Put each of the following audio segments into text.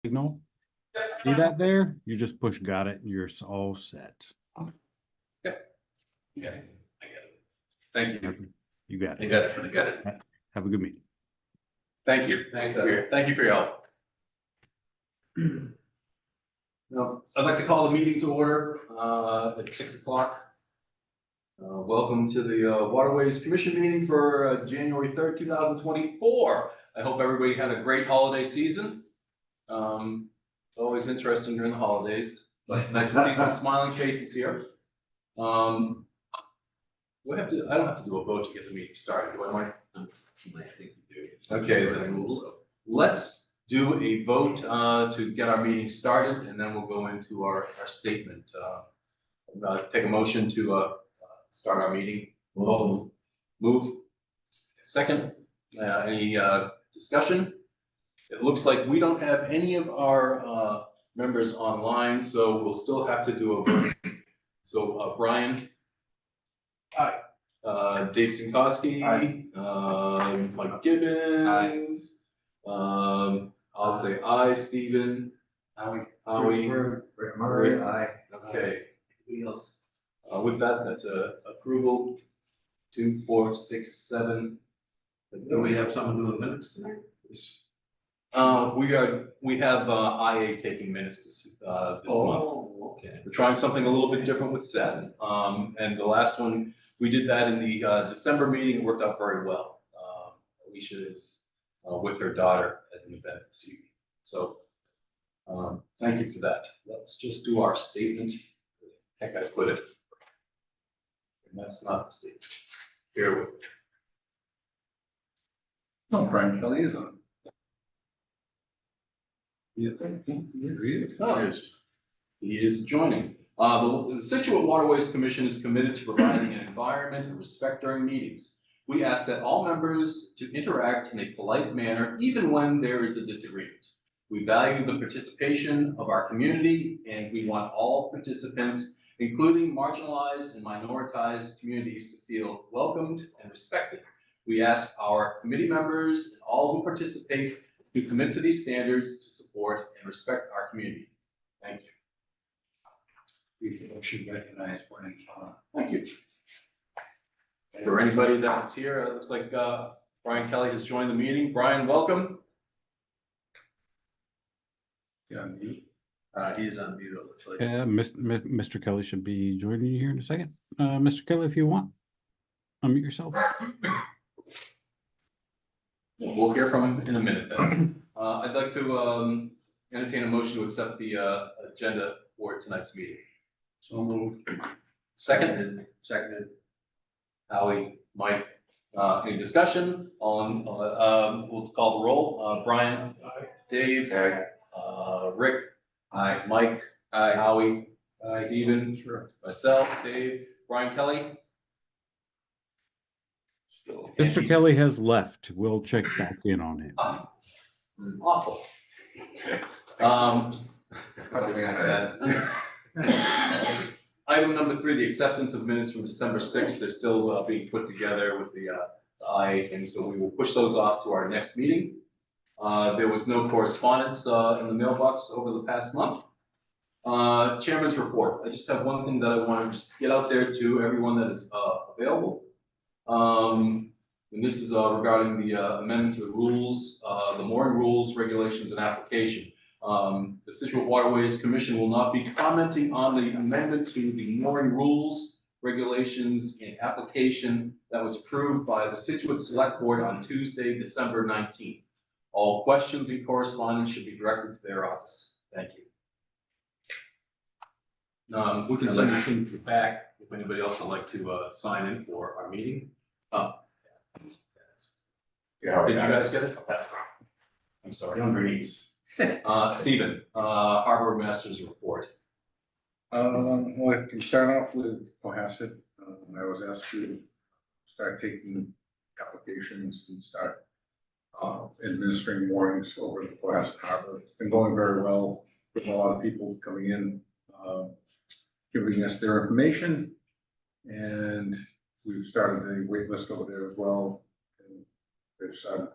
signal. See that there? You just push got it, and you're all set. Okay. I get it. Thank you. You got I it. got it. I got it. Have a good meeting. Thank you. Thank you for your help. Now, I'd like to call the meeting to order at 6 o'clock. Welcome to the Waterways Commission meeting for January 3rd, 2024. I hope everybody had a great holiday season. Always interesting during the holidays, but nice to see some smiling faces here. I don't have to do a vote to get the meeting started, do I, Mike? Okay, then let's do a vote to get our meeting started, and then we'll go into our statement. Take a motion to start our meeting. Move. Second. Any discussion? It looks like we don't have any of our members online, so we'll still have to do a vote. So Brian? Aye. Dave Sinkowski? Aye. Mike Gibbons? Aye. I'll say aye. Stephen? Howie? Murray, aye. Okay. Anybody else? With that, that's approval. 2, 4, 6, 7. Do we have someone doing minutes tonight? We have IA taking minutes this month. Oh, okay. We're trying something a little bit different with Seth. And the last one, we did that in the December meeting. It worked out very well. Alicia is with her daughter at an event this evening. So thank you for that. Let's just do our statement. Heck, I put it. And that's not the statement. Bear with me. No, Brian Kelly is on. He is joining. The Scituate Waterways Commission is committed to providing an environment of respect during meetings. We ask that all members to interact in a polite manner, even when there is a disagreement. We value the participation of our community, and we want all participants, including marginalized and minoritized communities, to feel welcomed and respected. We ask our committee members and all who participate to commit to these standards to support and respect our community. Thank you. We should recognize Brian Kelly. Thank you. For anybody that's here, it looks like Brian Kelly has joined the meeting. Brian, welcome. Yeah, mute. He is on mute. It looks like. Yeah, Mr. Kelly should be joining you here in a second. Mr. Kelly, if you want, unmute yourself. We'll hear from him in a minute then. I'd like to entertain a motion to accept the agenda for tonight's meeting. So moved. Seconded. Howie, Mike, any discussion on, we'll call the roll. Brian? Aye. Dave? Aye. Rick? Aye. Mike? Aye. Howie? Aye. Stephen? Sure. Myself, Dave, Brian Kelly? Still. Mr. Kelly has left. We'll check back in on him. Awful. Okay. Everything I said. Item number 3, the acceptance of minutes from December 6th. They're still being put together with the IA thing, so we will push those off to our next meeting. There was no correspondence in the mailbox over the past month. Chairman's report. I just have one thing that I want to just get out there to everyone that is available. And this is regarding the amendment to the rules, the mooring rules, regulations, and application. The Scituate Waterways Commission will not be commenting on the amendment to the mooring rules, regulations, and application that was approved by the Scituate Select Board on Tuesday, December 19th. All questions and correspondence should be directed to their office. Thank you. We can send this thing back if anybody else would like to sign in for our meeting. Yeah. Did you guys get it? I'm sorry. Underneath. Stephen, Harbor Master's report. Well, I can start off with Cohasset. I was asked to start taking applications and start administering moorings over the Cohasset Harbor. It's been going very well with a lot of people coming in, giving us their information, and we've started a wait list over there as well. And they've started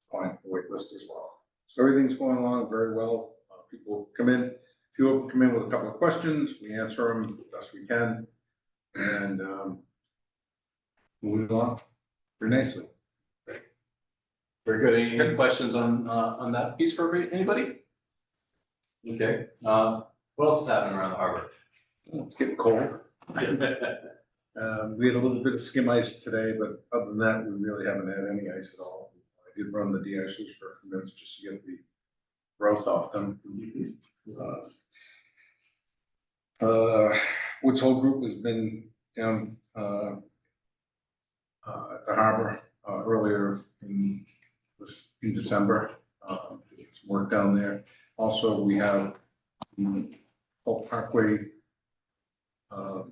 applying for wait list as well. So everything's going along very well. People come in, few of them come in with a couple of questions, we answer them best we can. And moving on very nicely. Very good. Any questions on that piece for anybody? Okay, what else is happening around the harbor? It's getting cold. We had a little bit of skim ice today, but other than that, we really haven't had any ice at all. I did run the de-icers for a few minutes just to get the growth off them. Woods Hole Group has been down at the harbor earlier in December. Some work down there. Also, we have the Cole Parkway, the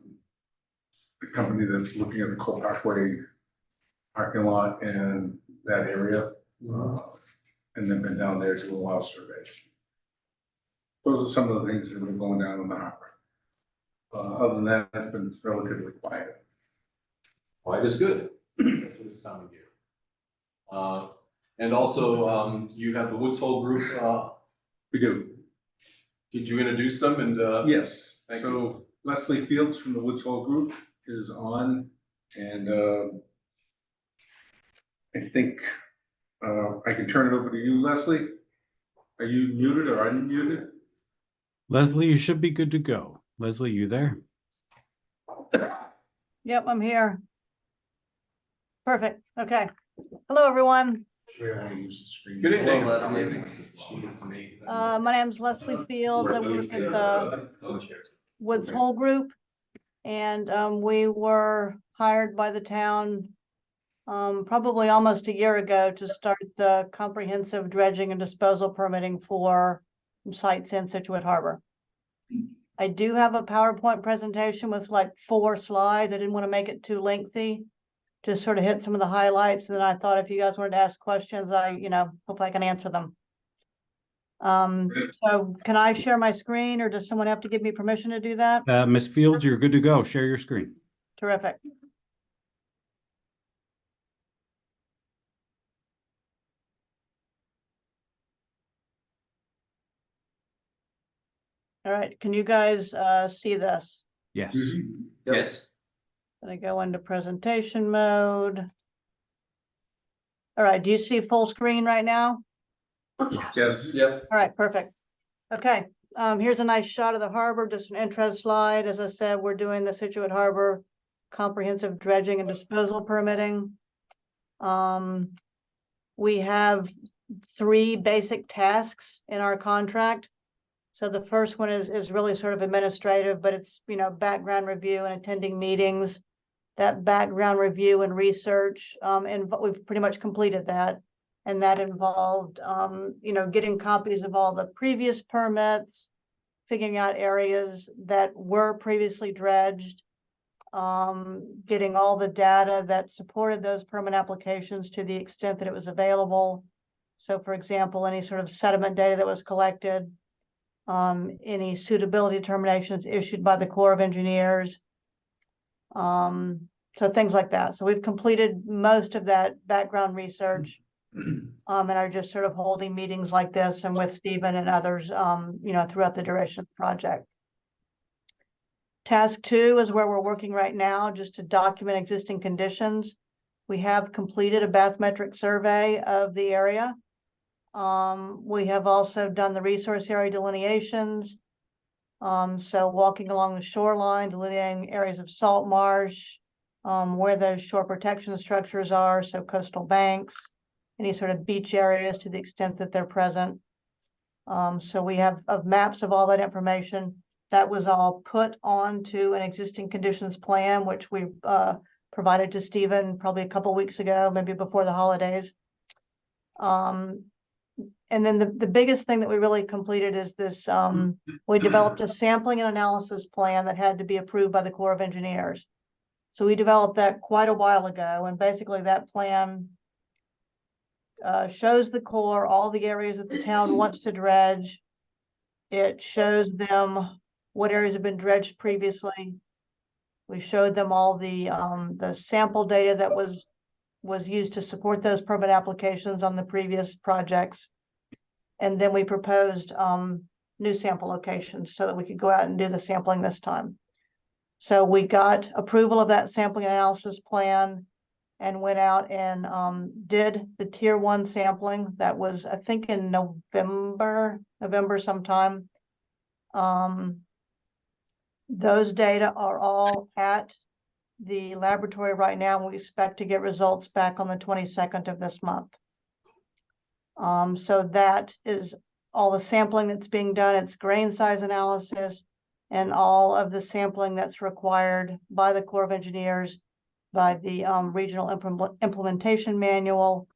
company that's looking at the Cole Parkway parking lot and that area. And they've been down there to a lot of surveys. Those are some of the things that have been going down in the harbor. Other than that, it's been relatively quiet. Quiet is good for this time of year. And also, you have the Woods Hole Group, We do. did you introduce them and? Yes, Thank so Leslie Fields from the Woods Hole Group is on, and I think I can turn it over to you, Leslie. Are you muted or unmuted? Leslie, you should be good to go. Leslie, you there? Yep, I'm here. Perfect. Okay. Hello, everyone. We want to use the screen. Good evening. Hello, Leslie. My name's Leslie Fields. I work at the Woods Hole Group. And we were hired by the town probably almost a year ago to start the comprehensive dredging and disposal permitting for sites in Scituate Harbor. I do have a PowerPoint presentation with like 4 slides. I didn't want to make it too lengthy. Just sort of hit some of the highlights. And then I thought if you guys wanted to ask questions, hope I can answer them. So can I share my screen, or does someone have to give me permission to do that? Ms. Fields, you're good to go. Share your screen. Terrific. All right, can you guys see this? Yes. Yes. Gonna go into presentation mode. All right, do you see full screen right now? Yes. Yep. All right, perfect. Okay, here's a nice shot of the harbor, just an intro slide. As I said, we're doing the Scituate Harbor comprehensive dredging and disposal permitting. We have 3 basic tasks in our contract. So the first one is really sort of administrative, but it's, background review and attending meetings. That background review and research, and we've pretty much completed that. And that involved, getting copies of all the previous permits, figuring out areas that were previously dredged, getting all the data that supported those permit applications to the extent that it was available. So for example, any sort of sediment data that was collected, any suitability determinations issued by the Corps of Engineers. So things like that. So we've completed most of that background research. And are just sort of holding meetings like this and with Stephen and others, throughout the duration of the project. Task 2 is where we're working right now, just to document existing conditions. We have completed a bathymetric survey of the area. We have also done the resource area delineations. So walking along the shoreline, delineating areas of salt marsh, where those shore protection structures are, so coastal banks, any sort of beach areas to the extent that they're present. So we have maps of all that information. That was all put onto an existing conditions plan, which we provided to Stephen probably a couple weeks ago, maybe before the holidays. And then the biggest thing that we really completed is this, we developed a sampling and analysis plan that had to be approved by the Corps of Engineers. So we developed that quite a while ago, and basically that plan shows the Corps all the areas that the town wants to dredge. It shows them what areas have been dredged previously. We showed them all the sample data that was used to support those permit applications on the previous projects. And then we proposed new sample locations so that we could go out and do the sampling this time. So we got approval of that sampling analysis plan and went out and did the tier 1 sampling. That was, I think, in November sometime. Those data are all at the laboratory right now, and we expect to get results back on the 22nd of this month. So that is all the sampling that's being done. It's grain size analysis and all of the sampling that's required by the Corps of Engineers, by the regional implementation manual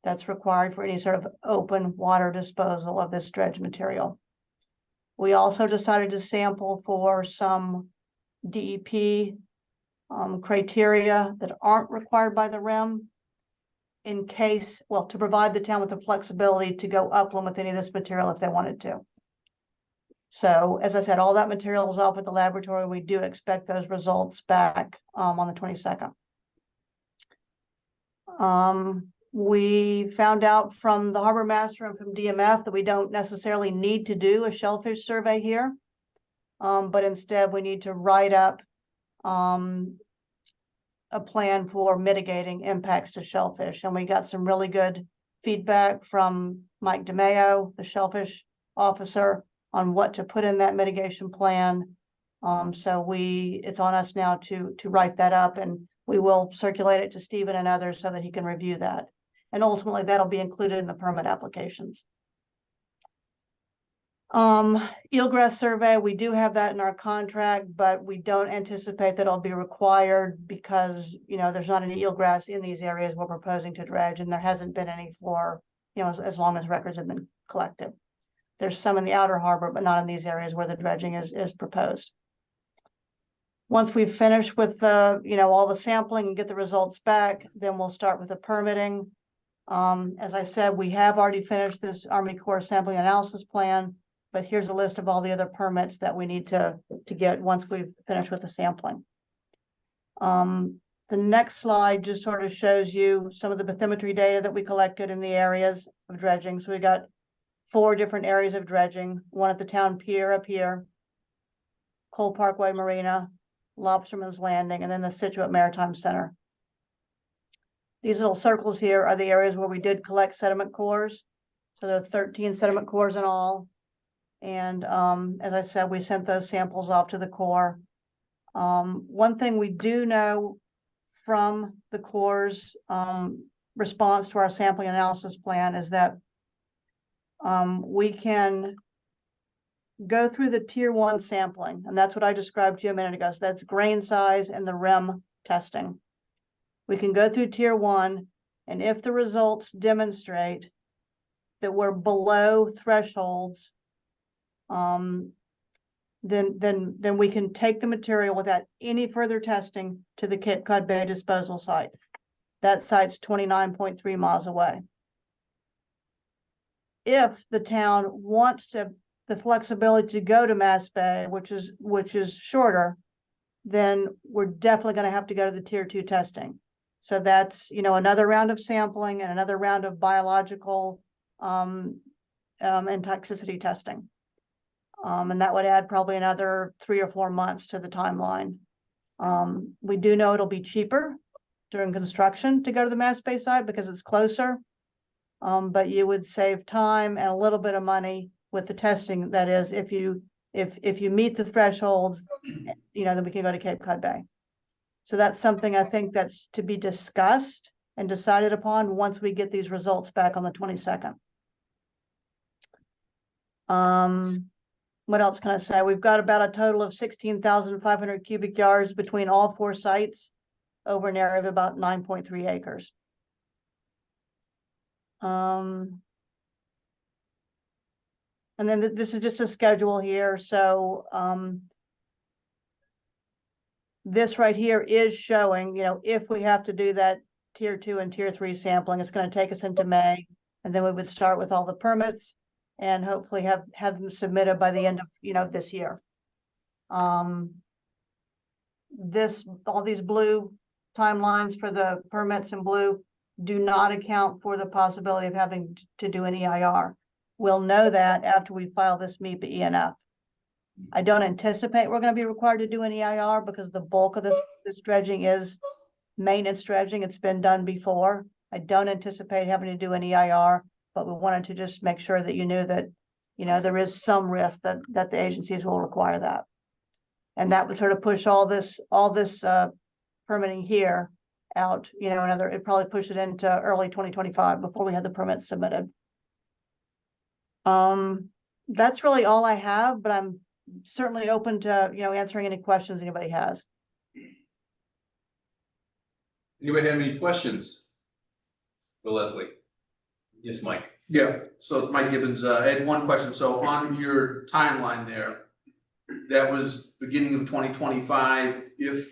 that's required for any sort of open water disposal of this dredge material. We also decided to sample for some DEP criteria that aren't required by the REM, in case, well, to provide the town with the flexibility to go upland with any of this material if they wanted to. So, as I said, all that material is off at the laboratory. We do expect those results back on the 22nd. We found out from the harbor master and from DMF that we don't necessarily need to do a shellfish survey here, but instead we need to write up a plan for mitigating impacts to shellfish. And we got some really good feedback from Mike DeMeo, the shellfish officer, on what to put in that mitigation plan. So it's on us now to write that up, and we will circulate it to Stephen and others so that he can review that. And ultimately that'll be included in the permit applications. Eelgrass survey, we do have that in our contract, but we don't anticipate that it'll be required because, there's not any eelgrass in these areas we're proposing to dredge, and there hasn't been any for, as long as records have been collected. There's some in the outer harbor, but not in these areas where the dredging is proposed. Once we've finished with all the sampling and get the results back, then we'll start with the permitting. As I said, we have already finished this Army Corps sampling analysis plan, but here's a list of all the other permits that we need to get once we've finished with the sampling. The next slide just sort of shows you some of the bathymetry data that we collected in the areas of dredging. So we got 4 different areas of dredging, one at the town pier up here, Cole Parkway Marina, Lobsterman's Landing, and then the Scituate Maritime Center. These little circles here are the areas where we did collect sediment cores. So there are 13 sediment cores in all. And as I said, we sent those samples off to the Corps. One thing we do know from the Corps' response to our sampling analysis plan is that we can go through the tier 1 sampling, and that's what I described to you a minute ago. So that's grain size and the REM testing. We can go through tier 1, and if the results demonstrate that we're below thresholds, then we can take the material without any further testing to the Cape Cod Bay disposal site. That site's 29.3 miles away. If the town wants the flexibility to go to Mass Bay, which is shorter, then we're definitely going to have to go to the tier 2 testing. So that's another round of sampling and another round of biological and toxicity testing. And that would add probably another 3 or 4 months to the timeline. We do know it'll be cheaper during construction to go to the Mass Bay site because it's closer. But you would save time and a little bit of money with the testing. That is, if you meet the thresholds, then we can go to Cape Cod Bay. So that's something I think that's to be discussed and decided upon once we get these results back on the 22nd. What else can I say? We've got about a total of 16,500 cubic yards between all 4 sites over an area of about 9.3 acres. And then this is just a schedule here. So this right here is showing, if we have to do that tier 2 and tier 3 sampling, it's going to take us into May, and then we would start with all the permits and hopefully have them submitted by the end of this year. All these blue timelines for the permits in blue do not account for the possibility of having to do an EIR. we'll know that after we file this MEPA ENF. I don't anticipate we're gonna be required to do an EIR because the bulk of this dredging is maintenance dredging. It's been done before. I don't anticipate having to do an EIR, but we wanted to just make sure that you knew that, there is some risk that the agencies will require that. And that would sort of push all this permitting here out, it'd probably push it into early 2025 before we had the permits submitted. That's really all I have, but I'm certainly open to, answering any questions anybody has. Anybody have any questions for Leslie? Yes, Mike. Yeah, so it's Mike Gibbons, I had one question, so on your timeline there, that was beginning of 2025, if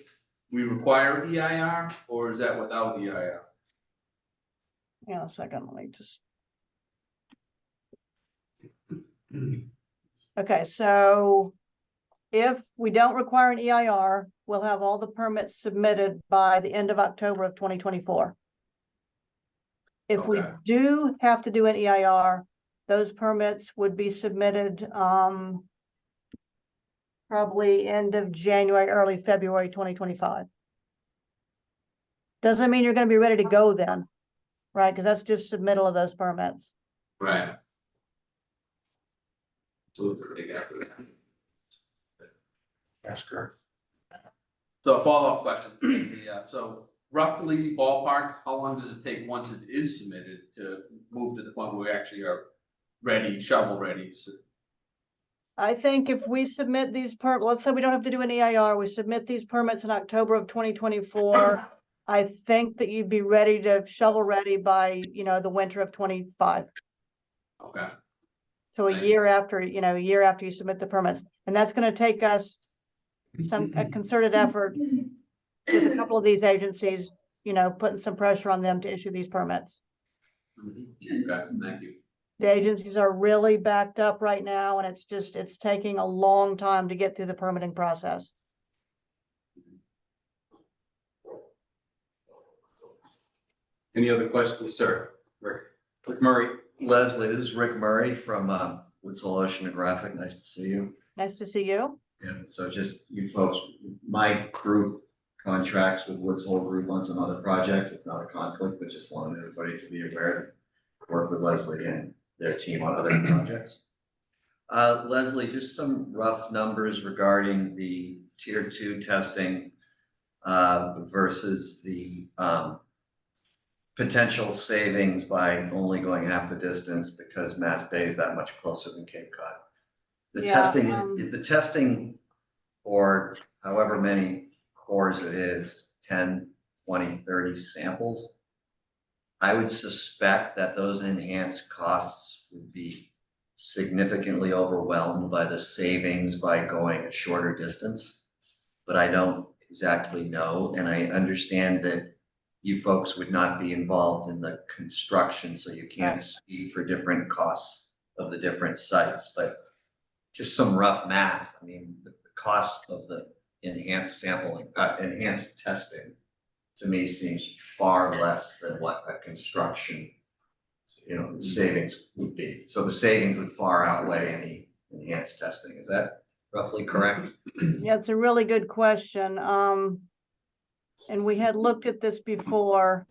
we require EIR, or is that without EIR? Hang on a second, let me just. Okay, so if we don't require an EIR, we'll have all the permits submitted by the end of October of 2024. If we Okay. do have to do an EIR, those permits would be submitted probably end of January, early February 2025. Doesn't mean you're going to be ready to go then, right? Because that's just submittal of those permits. Right. So pretty good. That's correct. So a follow-up question, yeah, so roughly ballpark, how long does it take once it is submitted to move to the point where we actually are ready, shovel ready? So, I think if we submit these let's say we don't have to do an EIR, we submit these permits in October of 2024. I think that you'd be ready to shovel ready by, the winter of 25. okay, So a Thank year after, a year after you submit the permits. And that's going to take us a concerted effort with a couple of these agencies, putting some pressure on them to issue these permits. okay, thank you. The agencies are really backed up right now, and it's taking a long time to get through the permitting process. Any other questions, sir? Rick Murray. Leslie, this is Rick Murray from Woods Hole Oceanographic. Nice to see you. Nice to see you. Yeah, so just you folks, my group contracts with Woods Hole Group on some other projects. It's not a conflict, but just wanted everybody to be aware to work with Leslie and their team on other projects. Leslie, just some rough numbers regarding the tier 2 testing versus the potential savings by only going half the distance because Mass Bay is that much closer than Cape Cod. The testing for however many cores it is, 10, 20, 30 samples, I would suspect that those enhanced costs would be significantly overwhelmed by the savings by going a shorter distance, but I don't exactly know, and I understand that you folks would not be involved in the construction, so you can't speak for different costs of the different sites, but just some rough math. I mean, the cost of the enhanced sampling, enhanced testing, to me seems far less than what a construction, savings would be. So the savings would far outweigh any enhanced testing. Is that roughly correct? Yeah, it's a really good question. And we had looked at this before,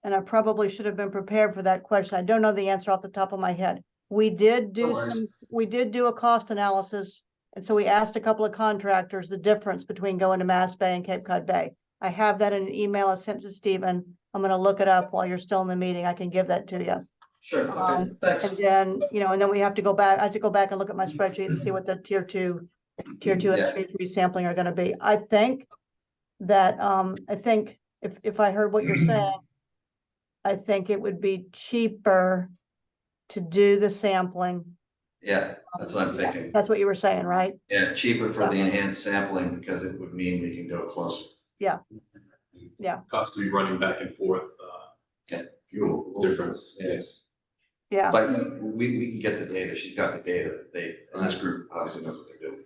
and I probably should have been prepared for that question. I don't know the answer off the top of my head. We did do a cost analysis, and so we asked a couple of contractors the difference between going to Mass Bay and Cape Cod Bay. I have that in an email I sent to Stephen. I'm going to look it up while you're still in the meeting. I can give that to you. Sure, okay, thanks. And then, and then we have to go back. I have to go back and look at my spreadsheet and see what the tier two and tier 3 sampling are going to be. I think that, if I heard what you're saying, I think it would be cheaper to do the sampling. Yeah, that's what I'm thinking. That's what you were saying, right? Yeah, cheaper for the enhanced sampling because it would mean we can go closer. Cost to be running back and forth, Fuel difference, yes. Yeah. But we can get the data. She's got the data. And this group obviously knows what they're doing.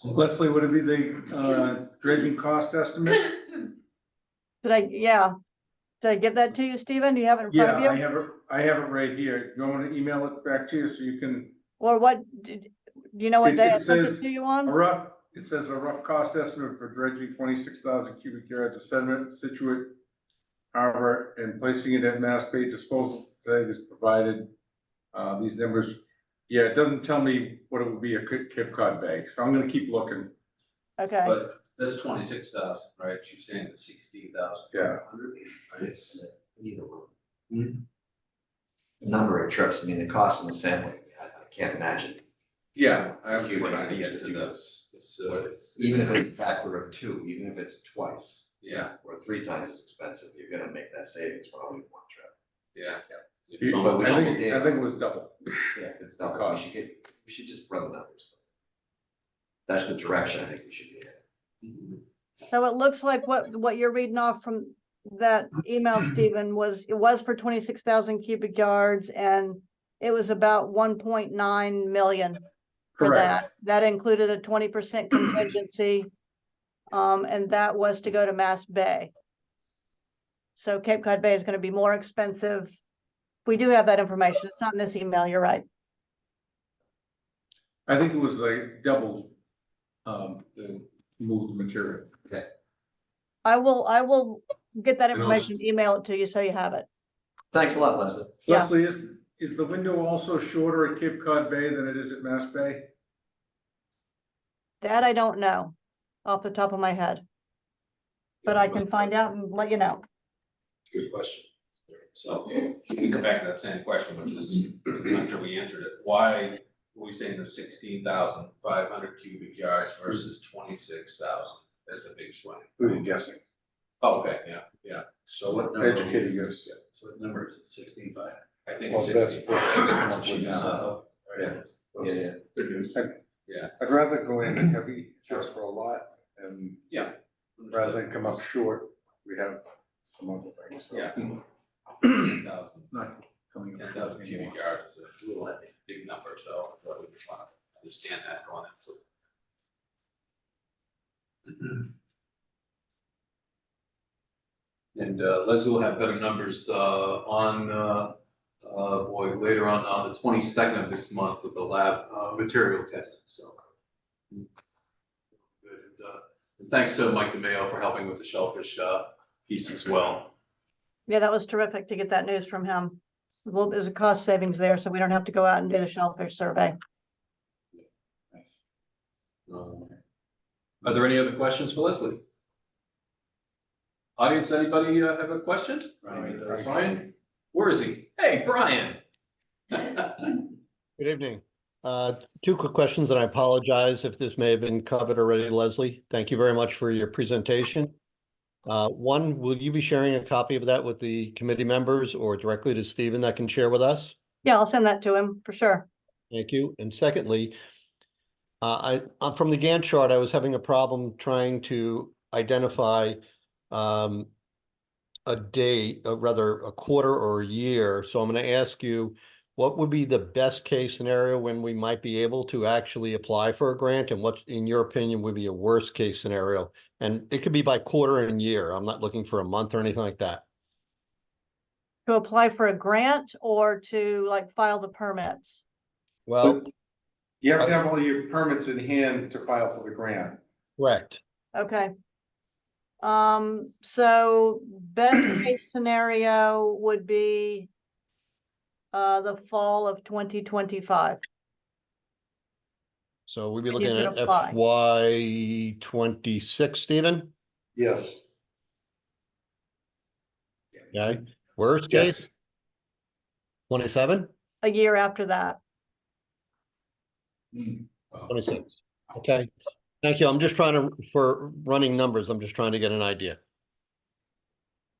Leslie, would it be the dredging cost estimate? Did I give that to you, Stephen? Do you have it in front Yeah, of you? I have it right here. You want me to email it back to you so you can? Or what, do you know what It- day it I sent it says to you A on? rough, it says a rough cost estimate for dredging 26,000 cubic yards of sediment, Scituate Harbor, and placing it at Mass Bay disposal tank is provided. These numbers, yeah, it doesn't tell me what it would be a Cape Cod Bay, so I'm gonna keep looking. Okay, But that's 26,000, right? She's saying it's 16,000. Yeah. It's either one. The number of trips, I mean, the cost of the sampling, I can't imagine. Yeah, I was Huge trying to numbers get to to do this. Even if it's a factor of two, even if it's twice. Yeah, Or 3 times as expensive, you're gonna make that savings probably in one trip. yeah. It's I almost- think it was double. Yeah, if it's double, Cost. we should just run the numbers. That's the direction I think we should be in. so it looks like what you're reading off from that email, Stephen, it was for 26,000 cubic yards and it was about 1.9 million for that. Correct. That included a 20% contingency. And that was to go to Mass Bay. So Cape Cod Bay is going to be more expensive. We do have that information. It's not in this email, you're right. I think it was like double, the moved material. I will get that And information, also- email it to you so you have it. Thanks a lot, Leslie. Yeah. Leslie, is the window also shorter at Cape Cod Bay than it is at Mass Bay? That I don't know off the top of my head, but I can find out and let you know. Good question. So we can come back to that same question, which is, I'm not sure we answered it. Why are we saying there's 16,500 cubic yards versus 26,000? That's a big swing. Who are you guessing? Oh, okay, yeah. So what number? Educated guess. So what number is it, 16.5? I think Well, it's that's 16. what She's, Yeah. Good news. I'd rather go in heavy just for a lot and Yeah. rather than come up short, we have some other things. So Yeah. 10,000 Not coming up 10,000 short cubic anymore. yards is a little big number, so I would just want to understand that going into. And Leslie will have better numbers later on the 22nd of this month with the lab material testing, so. Good, and thanks to Mike DeMayo for helping with the shellfish piece as well. Yeah, that was terrific to get that news from him. There's a cost savings there, so we don't have to go out and do the shellfish survey. Are there any other questions for Leslie? Audience, anybody have a question? Brian? Where is he? Hey, Brian. Good evening. Two quick questions, and I apologize if this may have been covered already, Leslie. Thank you very much for your presentation. One, will you be sharing a copy of that with the committee members or directly to Stephen that can share with us? Yeah, I'll send that to him for sure. Thank you. And secondly, I'm from the Gantt chart, I was having a problem trying to identify a date, rather a quarter or a year. So I'm going to ask you, what would be the best case scenario when we might be able to actually apply for a grant, and what, in your opinion, would be a worst case scenario? And it could be by quarter and year. I'm not looking for a month or anything like that. To apply for a grant or to like file the permits? Well, You have to have all your permits in hand to file for the grant. correct. Okay. So best case scenario would be the fall of 2025. So we'd be And you looking could at apply. FY 26, Stephen? Yes. Okay. Worst case, Yes. 27, A year after that. 26. Okay. Thank you. I'm just trying to, for running numbers, I'm just trying to get an idea.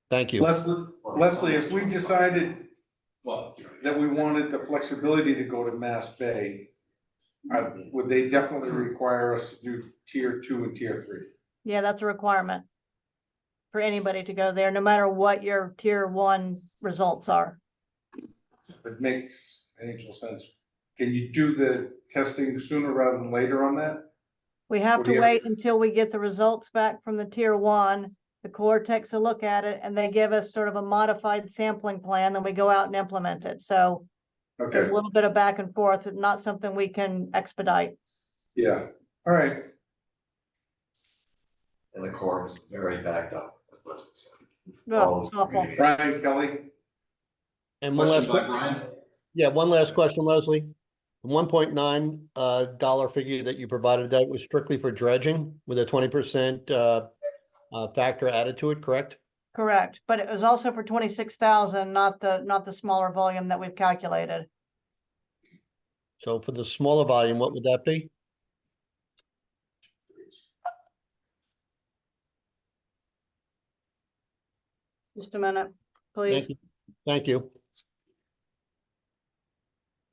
Thank you. Leslie, if we decided Well, that we wanted the flexibility to go to Mass Bay, would they definitely require us to do tier 2 and tier 3? Yeah, that's a requirement for anybody to go there, no matter what your tier 1 results are. It makes financial sense. Can you do the testing sooner rather than later on that? We have Or do to you wait until we get the results back from the tier 1 The Corps takes a look at it and they give us sort of a modified sampling plan, then we go out and implement it. So there's Okay, a little bit of back and forth, and not something we can expedite. yeah, all right. And the core is very backed up. Well, it's awful. Brian Kelly? And one last, Question by Brian? yeah, one last question, Leslie. The $1.9 dollar figure that you provided, that was strictly for dredging with a 20% factor added to it, correct? Correct, but it was also for 26,000, not the smaller volume that we've calculated. So for the smaller volume, what would that be? Just a minute, please. Thank you. Thank you.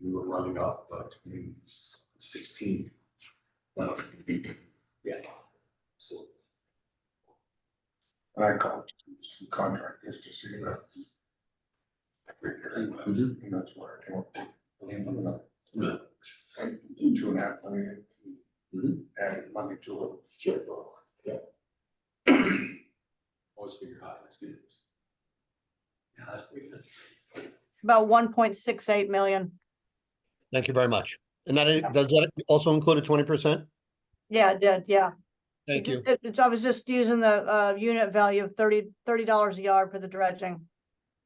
We were running up, but 16. Yeah. So. I called some contractors to see that. And that's where I came up with. Yeah. 2.5 million. Mhm. Added money to it. Sure. Yeah. Always figure out that's good. Yeah, that's pretty good. About 1.68 million. Thank you very much. And does that also include a 20%? Yeah, it did, yeah. Thank you. I was just using the unit value of $30 a yard for the dredging.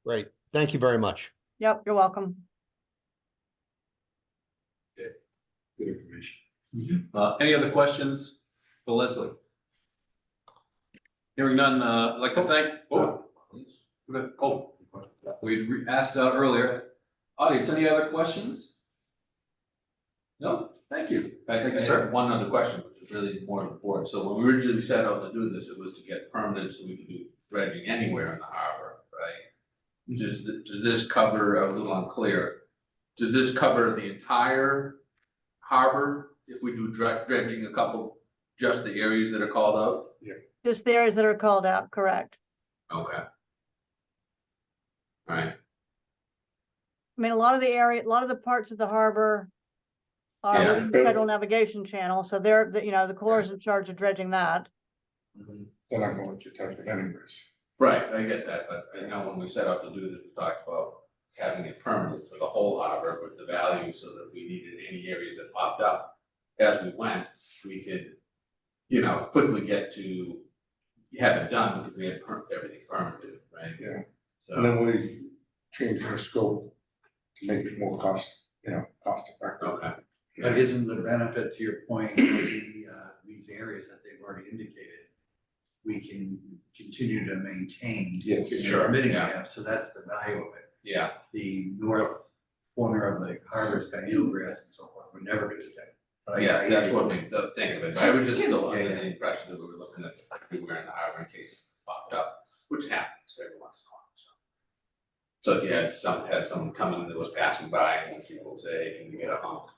Great. Thank you very much. Yep, you're welcome. Good information. Any other questions for Leslie? Hearing none, I'd like to thank, we asked earlier, audience, any other questions? No, thank you. Thank you, sir. One other question, which is really more important. So when we originally set out to do this, it was to get permanent so we could do dredging anywhere in the harbor, right? Does this cover, I was a little unclear, does this cover the entire harbor if we do dredging a couple, just the areas that are called out? Just the areas that are called out, correct. Okay. All right. I mean, a lot of the parts of the harbor are Yeah. within the Federal Navigation Channel, so the Corps is in charge of dredging that. They're not gonna let you touch it anyways. Right, I get that, but I know when we set out to do this, we talked about having it permanent for the whole harbor with the value so that we needed any areas that popped up. As we went, we could, quickly get to have it done because we had everything permitted, right? Yeah. And So, then we changed the scope to make it more cost effective. okay, But isn't the benefit, to your point, these areas that they've already indicated, we can continue to maintain. Yes. the Sure, permitting yeah. we have, so that's the value of it. yeah, The north corner of the harbor's got eelgrass and so forth, we're never gonna do that. But I- yeah, I- that's what we think of it, but I was just still under Yeah, yeah. the impression that we were looking at everywhere in the harbor in case it popped up, which happens every once in a while, so. So if you had someone come in that was passing by and people would say, can you get a hump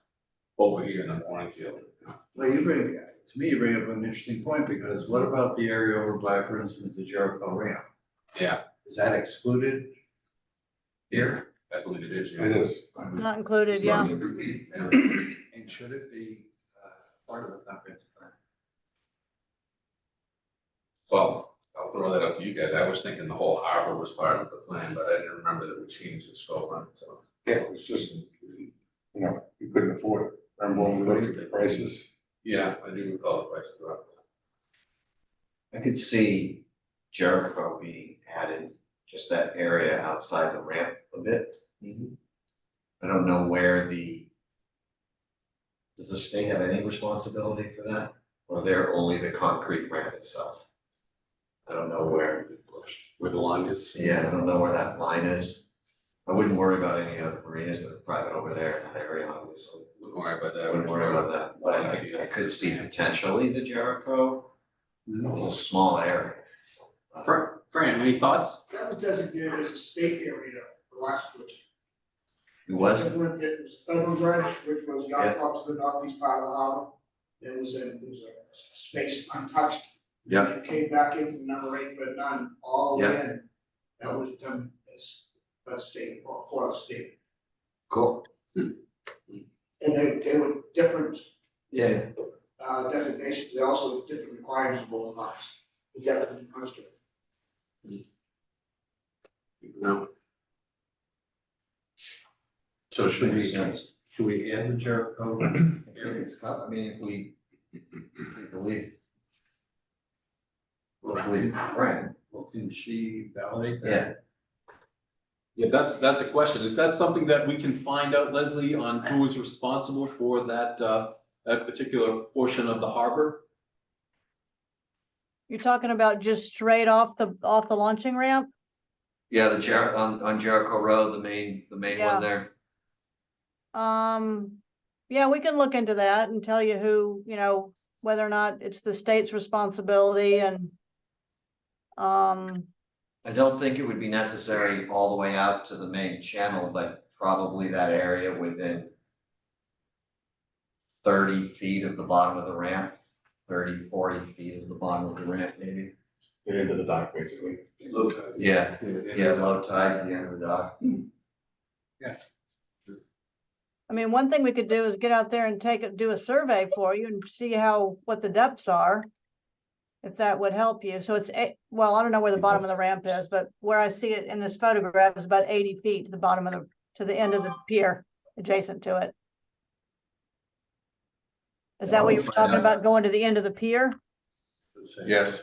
over here in the mooring field? Well, to me, you bring up an interesting point, because what about the area over by, for instance, the Jericho ramp? Yeah, Is that excluded here? I believe it is, It yeah. is. Not included, yeah. And should it be part of the comprehensive plan? Well, I'll throw that up to you guys. I was thinking the whole harbor was part of the plan, but I didn't remember that we changed the scope on it, so. Yeah, it was just, you couldn't afford it. Remember when we looked at the prices? Yeah, I do recall the price drop. I could see Jericho being added, just that area outside the ramp a bit. I don't know where does the state have any responsibility for that? Or they're only the concrete ramp itself? I don't know where Where the line is. Yeah, I don't know where that line is. I wouldn't worry about any of the marinas that are private over there in that area, obviously. Wouldn't worry about that. I wouldn't worry about that, but I could see potentially the Jericho. It's a small area. Fran, any thoughts? That was designated as a state area for last switch. It was, It was Federal Dredge, which was Yeah. yacht club to the northeast part of the harbor. It was a space untouched. Yeah. It came back in from number 8, but none, all Yeah. in. That was done as a state, or for the state. cool. And they were different Yeah. designations, they also different requirements of both parts. The depth and the coast. No. So should we, Should we add the Jericho area? I mean, if we believe. Right, Well, can she validate that? yeah, Yeah, that's a question. Is that something that we can find out, Leslie, on who is responsible for that, that particular portion of the harbor? You're talking about just straight off the launching ramp? yeah, on Jericho Road, the main Yeah. one there. Yeah, we can look into that and tell you who, whether or not it's the state's responsibility and, I don't think it would be necessary all the way out to the main channel, but probably that area within 30 feet of the bottom of the ramp, 30, 40 feet of the bottom of the ramp, maybe. Get into the dock, basically. Low tide. Yeah, low tide to the end of the dock. I mean, one thing we could do is get out there and do a survey for you and see what the depths are. If that would help you. So well, I don't know where the bottom of the ramp is, but where I see it in this photograph is about 80 feet to the bottom of to the end of the pier adjacent to it. Is that what you were talking about, going to the end of the pier? Yes.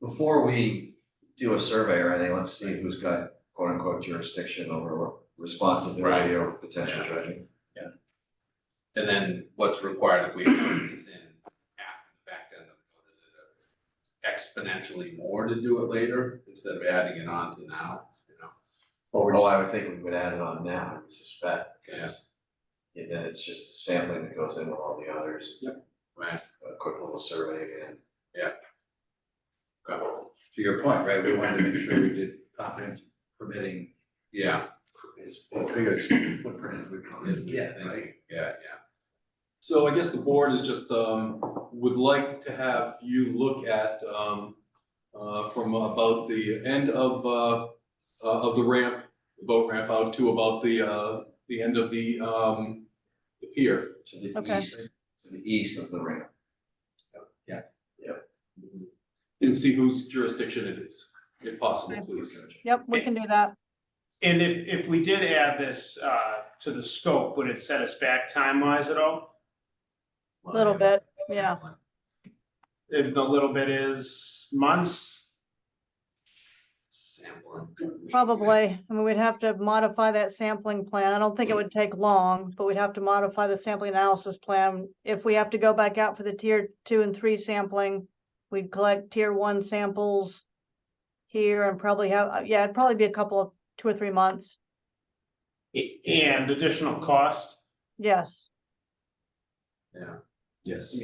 Before we do a survey or anything, let's see who's got quote unquote jurisdiction over responsibility or potential dredging. and then what's required if we have these in after the fact end of the code, is it exponentially more to do it later instead of adding it on to now, Oh, I would think we would add it on now, I would suspect, Yeah. because then it's just sampling that goes in with all the others. Yep. Right. A quick little survey again. To your point, right, we wanted to make sure we did comprehensive permitting Yeah, as big as footprint as we can get, right? yeah. So I guess the board is just, would like to have you look at, from about the end of the ramp, the boat ramp out to about the end of the pier. To the Okay. east of the ramp. And see whose jurisdiction it is, if possible, please. Yep, we can do that. And if we did add this to the scope, would it set us back time-wise at all? A little bit, yeah. If the little bit is months? Sampling. Probably. I mean, we'd have to modify that sampling plan. I don't think it would take long, but we'd have to modify the sampling analysis plan. If we have to go back out for the tier 2 and 3 sampling, we'd collect tier 1 samples here and probably have, it'd probably be a couple of 2 or 3 months. And additional cost? Yes. Yes.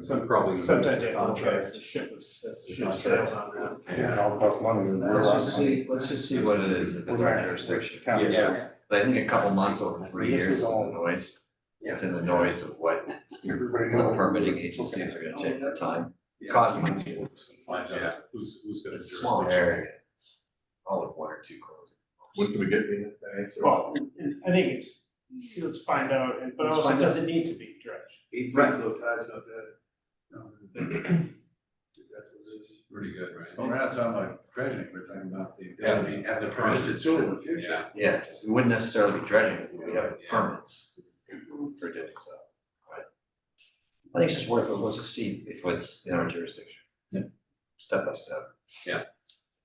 Some probably. Sometimes you have to charge the ship sails on that. Yeah, it all costs money. Let's just see what it is if it's our jurisdiction. Yeah. But I think a couple months over 3 years is in the noise. It's in the noise of what Everybody the knows. permitting agencies are gonna take their time. Cost money. Find Yeah. out who's got a It's a small jurisdiction. area. All of 1 or 2 cars. When can we get the answer? Well, I think let's find out, but Let's also find it out. doesn't need to be dredged. 8 feet low tide's not bad. No. That's what it is. Pretty good, right? Well, we're not talking about dredging, we're talking about the ability to have the permits to do it in the future. Yeah. Yeah, we wouldn't necessarily be dredging it, we have Yeah. permits for doing so. Right. I think it's just worth it, let's just see if it's in our jurisdiction. Yeah. Step by step.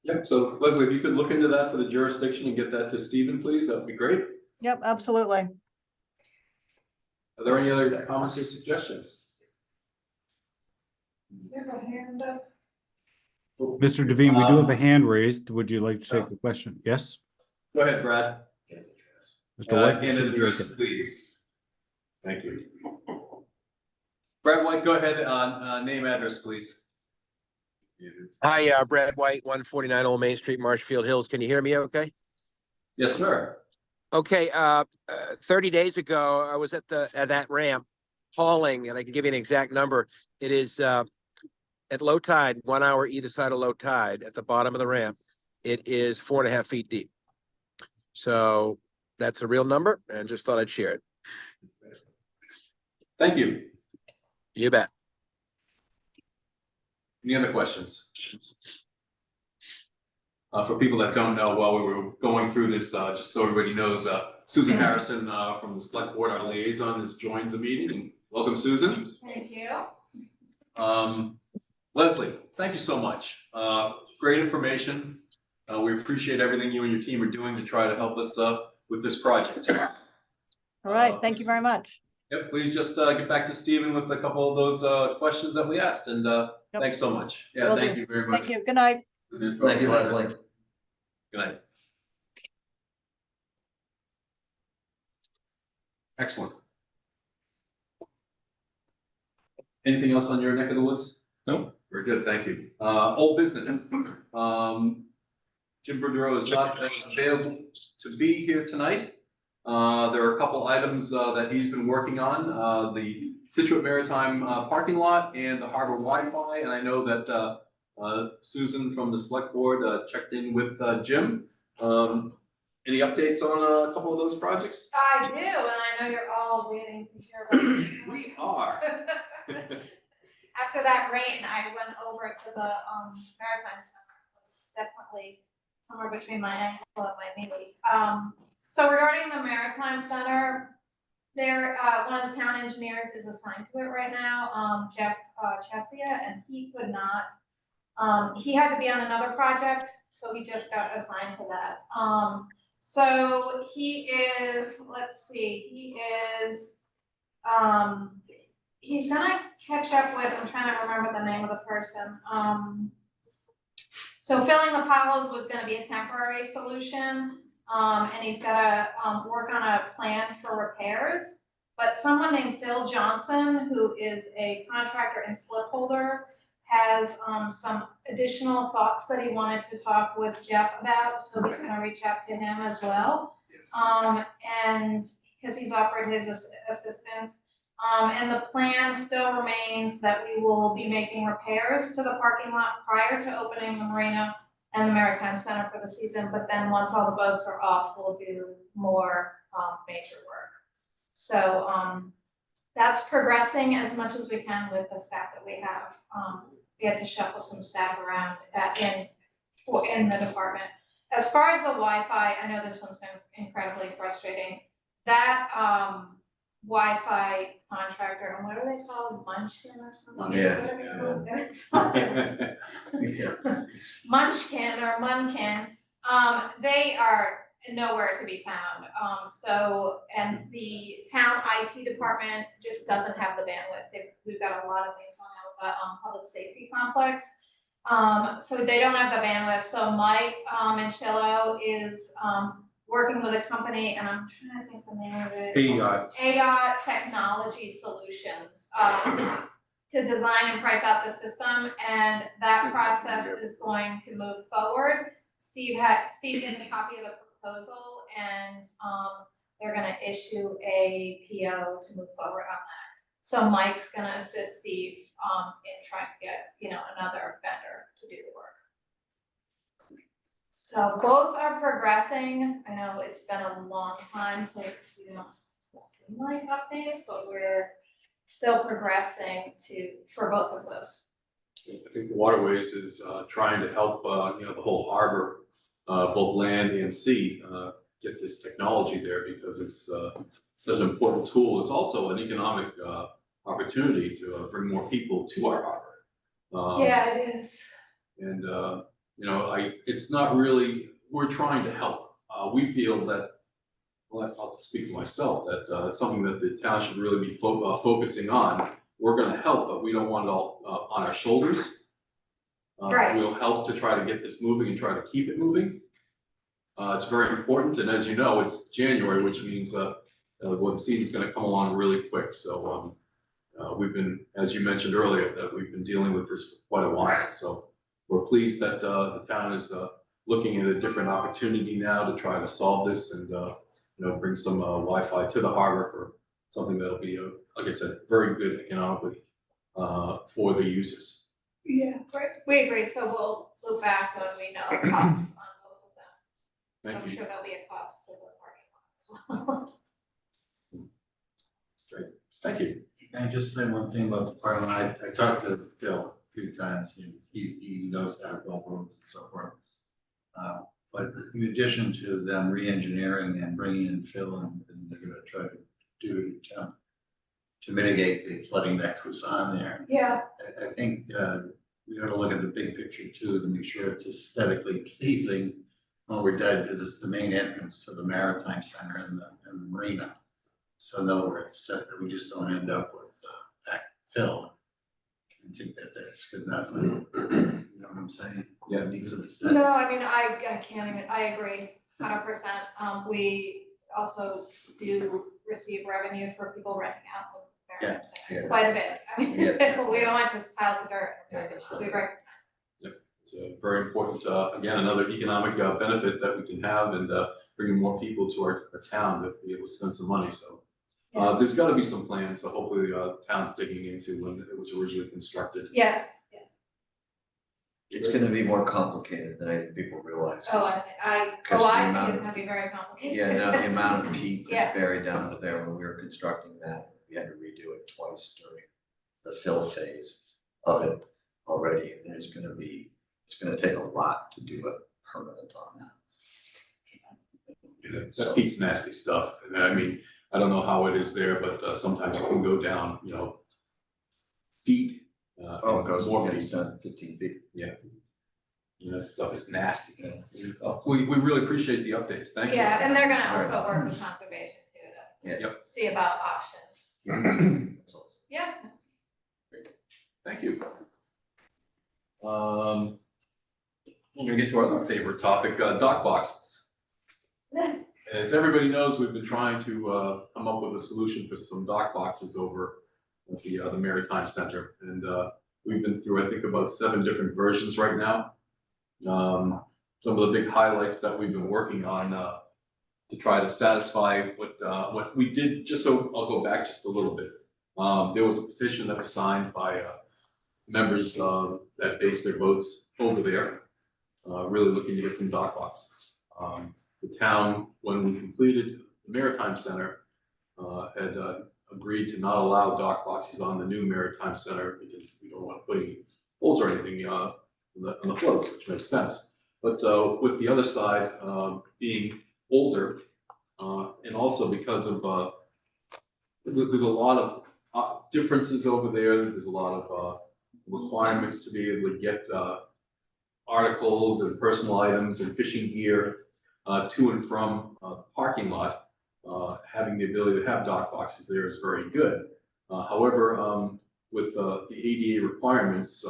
Yep, so Leslie, if you could look into that for the jurisdiction and get that to Stephen, please, that would be great. Yep, absolutely. Are there any other comments or suggestions? Mr. Devine, we do have a hand raised. Would you like to take the question? Yes? Go ahead, Brad. Mr. White? Hand and address, please. Thank you. Brad White, go ahead, name, address, please. Hi, Brad White, 149 Old Main Street, Marshfield Hills. Can you hear me okay? Yes, sir. Okay, 30 days ago, I was at that ramp hauling, and I can give you an exact number. It is at low tide, 1 hour either side of low tide, at the bottom of the ramp, it is 4.5 feet deep. So that's a real number, and just thought I'd share it. Thank you. You bet. Any other questions? For people that don't know, while we were going through this, just so everybody knows, Susan Harrison from the Select Board, our liaison, has joined the meeting. Welcome, Susan. Thank you. Leslie, thank you so much. Great information. We appreciate everything you and your team are doing to try to help us with this project. All right, thank you very much. Yep, please just get back to Stephen with a couple of those questions that we asked, and thanks so much. Yeah, Will thank do. you very much. Thank you. Good night. Thank you, Leslie. Good night. Excellent. Anything else on your neck of the woods? No? Very good, thank you. Old business. Jim Boudreau is not available to be here tonight. There are a couple items that he's been working on, the Scituate Maritime parking lot and the harbor Wi-Fi. And I know that Susan from the Select Board checked in with Jim. Any updates on a couple of those projects? I do, and I know you're all waiting to hear about it. We are. After that rain, I went over to the Maritime Center. It's definitely somewhere between my ankle and my knee. So regarding the Maritime Center, there, one of the town engineers is assigned to it right now, Jeff Chesia, and he could not. He had to be on another project, so he just got assigned to that. So he is, let's see, he is, he's gonna catch up with, I'm trying to remember the name of the person. So filling the potholes was gonna be a temporary solution, and he's gotta work on a plan for repairs. But someone named Phil Johnson, who is a contractor and slip holder, has some additional thoughts that he wanted to talk with Jeff about, so he's gonna reach out to him as well. And because he's offered his assistance. And the plan still remains that we will be making repairs to the parking lot prior to opening the marina and the Maritime Center for the season, but then once all the boats are off, we'll do more major work. So that's progressing as much as we can with the staff that we have. We had to shuffle some staff around in the department. As far as the Wi-Fi, I know this one's been incredibly frustrating. That Wi-Fi contractor, and what are they called? Munchkin or something? Yeah. Munchkin or Munkin, they are nowhere to be found. And the town IT department just doesn't have the bandwidth. We've got a lot of things going on with the public safety complex. So they don't have the bandwidth. So Mike Manchillo is working with a company, and I'm trying to think the name of it. AIOT Technology Solutions, to design and price out the system, and that process is going to move forward. Steve gave me a copy of the proposal, and they're gonna issue a PO to move forward on that. So Mike's gonna assist Steve in trying to get, another vendor to do the work. So both are progressing. I know it's been a long time, so you don't seem like updates, but we're still progressing for both of those. I think the Waterways is trying to help, the whole harbor, both land and sea, get this technology there because it's such an important tool. It's also an economic opportunity to bring more people to our harbor. Yeah, it is. And, it's not really, we're trying to help. We feel that, well, I'll speak for myself, that it's something that the town should really be focusing on. We're gonna help, but we don't want it all on our shoulders. Right. We'll help to try to get this moving and try to keep it moving. It's very important, and as you know, it's January, which means the season's gonna come along really quick. So we've been, as you mentioned earlier, that we've been dealing with this for quite a while. So we're pleased that the town is looking at a different opportunity now to try to solve this and bring some Wi-Fi to the harbor for something that'll be, like I said, very good economically for the users. Yeah, great. We agree. So we'll look back when we know the costs on both of them. Thank I'm you. sure there'll be a cost to the parking lot as well. Great, thank you. Can I just say one thing about the parking lot? I talked to Phil a few times, and he knows how to build roads and so forth. But in addition to them re-engineering and bringing in fill, and they're gonna try to do to mitigate the flooding that goes on there. Yeah. I think we ought to look at the big picture too, to make sure it's aesthetically pleasing when we're done, because it's the main entrance to the Maritime Center and the marina. So in other words, that we just don't end up with backfill. I think that that's good enough. You know what I'm saying? Yeah, it needs some aesthetics. No, I mean, I can't even, I agree, 100%. We also do receive revenue for people renting out the Maritime Center, quite a bit. I mean, we don't want just piles of dirt. We recognize. It's a very important, again, another economic benefit that we can have, and bringing more people to our town to be able to spend some money, so. There's gotta be some plans, so hopefully town's digging into when it was originally constructed. Yes. It's gonna be more complicated than I think people realize. Oh, I think it's gonna be very complicated. Yeah, no, the amount of peat Yeah. that's buried down to there when we were constructing that, we had to redo it twice during the fill phase of it already. And it's gonna take a lot to do a permanent on that. That peat's nasty stuff, and I mean, I don't know how it is there, but sometimes it can go down, feet. Oh, it goes more more feet. done 15 feet. Yeah. That stuff is nasty. We really appreciate the updates, thank you. Yeah, and they're gonna also work with conservation too Yeah. to see about options. Yeah. Thank you. We're gonna get to our other favorite topic, dock boxes. As everybody knows, we've been trying to come up with a solution for some dock boxes over at the Maritime Center, and we've been through, I think, about 7 different versions right now. Some of the big highlights that we've been working on to try to satisfy what we did, just so I'll go back just a little bit. There was a petition that was signed by members that base their boats over there, really looking to get some dock boxes. The town, when we completed the Maritime Center, had agreed to not allow dock boxes on the new Maritime Center because we don't want to put any holes or anything on the floats, which makes sense. But with the other side being older, and also because of there's a lot of differences over there. There's a lot of requirements to be able to get articles and personal items and fishing gear to and from the parking lot. Having the ability to have dock boxes there is very good. However, with the ADA requirements,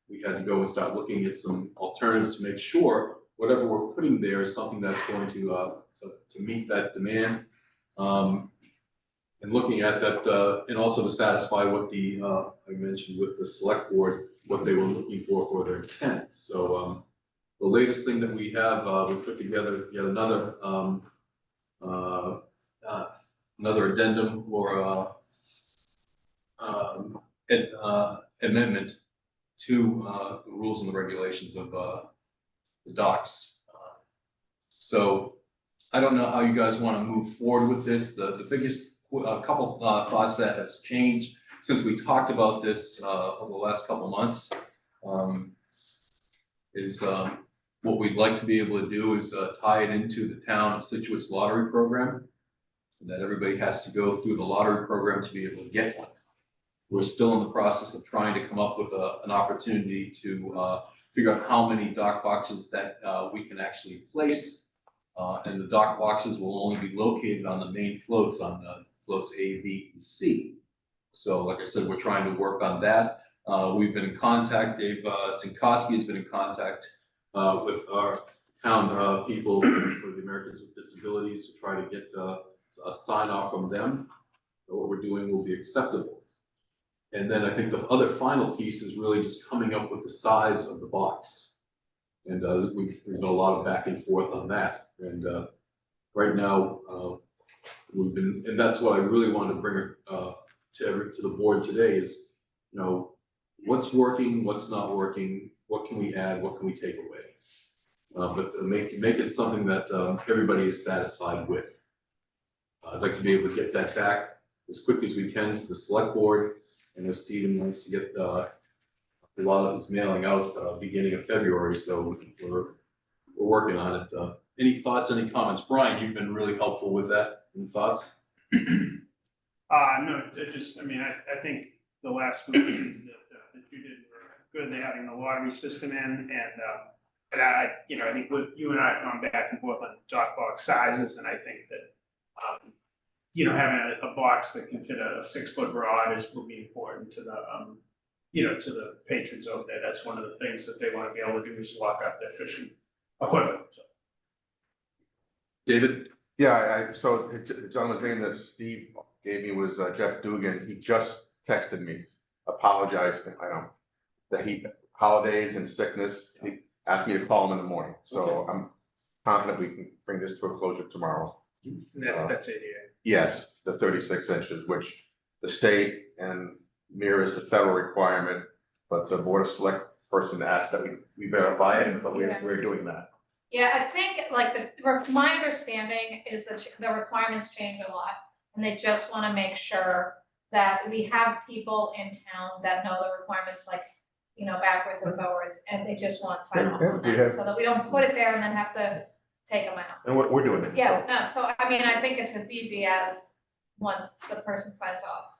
we had to go and start looking at some alternatives to make sure whatever we're putting there is something that's going to meet that demand. And looking at that, and also to satisfy what I mentioned with the select board, what they were looking for their intent. So the latest thing that we have, we put together yet another addendum or amendment to the rules and the regulations of the docks. So I don't know how you guys want to move forward with this. The biggest couple thoughts that has changed since we talked about this over the last couple months is what we'd like to be able to do is tie it into the town of Scituate's lottery program, that everybody has to go through the lottery program to be able to get one. We're still in the process of trying to come up with an opportunity to figure out how many dock boxes that we can actually place. And the dock boxes will only be located on the main floats, on the floats A, B, and C. So like I said, we're trying to work on that. We've been in contact, Dave Sinkowski has been in contact with our town people for the Americans with Disabilities to try to get a sign off from them that what we're doing will be acceptable. And then I think the other final piece is really just coming up with the size of the box. And there's been a lot of back and forth on that. And right now, and that's what I really wanted to bring to the board today is, what's working, what's not working, what can we add, what can we take away? But to make it something that everybody is satisfied with. I'd like to be able to get that back as quick as we can to the select board. And as Stephen wants to get a lot of his mailing out beginning of February, so we're we're working on it. Any thoughts, any comments? Brian, you've been really helpful with that. Any thoughts? No, it just, I mean, I think the last meetings that you did were good, they having the lottery system in, and I, you know, I think with, you and I have gone back and forth on dock box sizes, and I think that, you know, having a box that can fit a 6-foot rod will be important to the, you know, to the patrons out there. That's one of the things that they want to be able to do is lock up their fishing equipment, so. David? Yeah, so the gentleman's name that Steve gave me was Jeff Dugan. He just texted me, apologized, that holidays and sickness, he asked me to call him in the morning. So I'm confident we can bring this to a closure tomorrow. That's it, yeah. Yes, the 36 inches, which the state and mirrors the federal requirement, but the Board of Select person asked that we verify it, but we're doing that. Yeah, I think like my understanding is that the requirements change a lot, and they just wanna make sure that we have people in town that know the requirements, like, you know, backwards and forwards, and they just want sign off on that, so that we don't put it there and then have to take them out. And we're doing it. Yeah, no, so I mean, I think it's as easy as once the person signs off.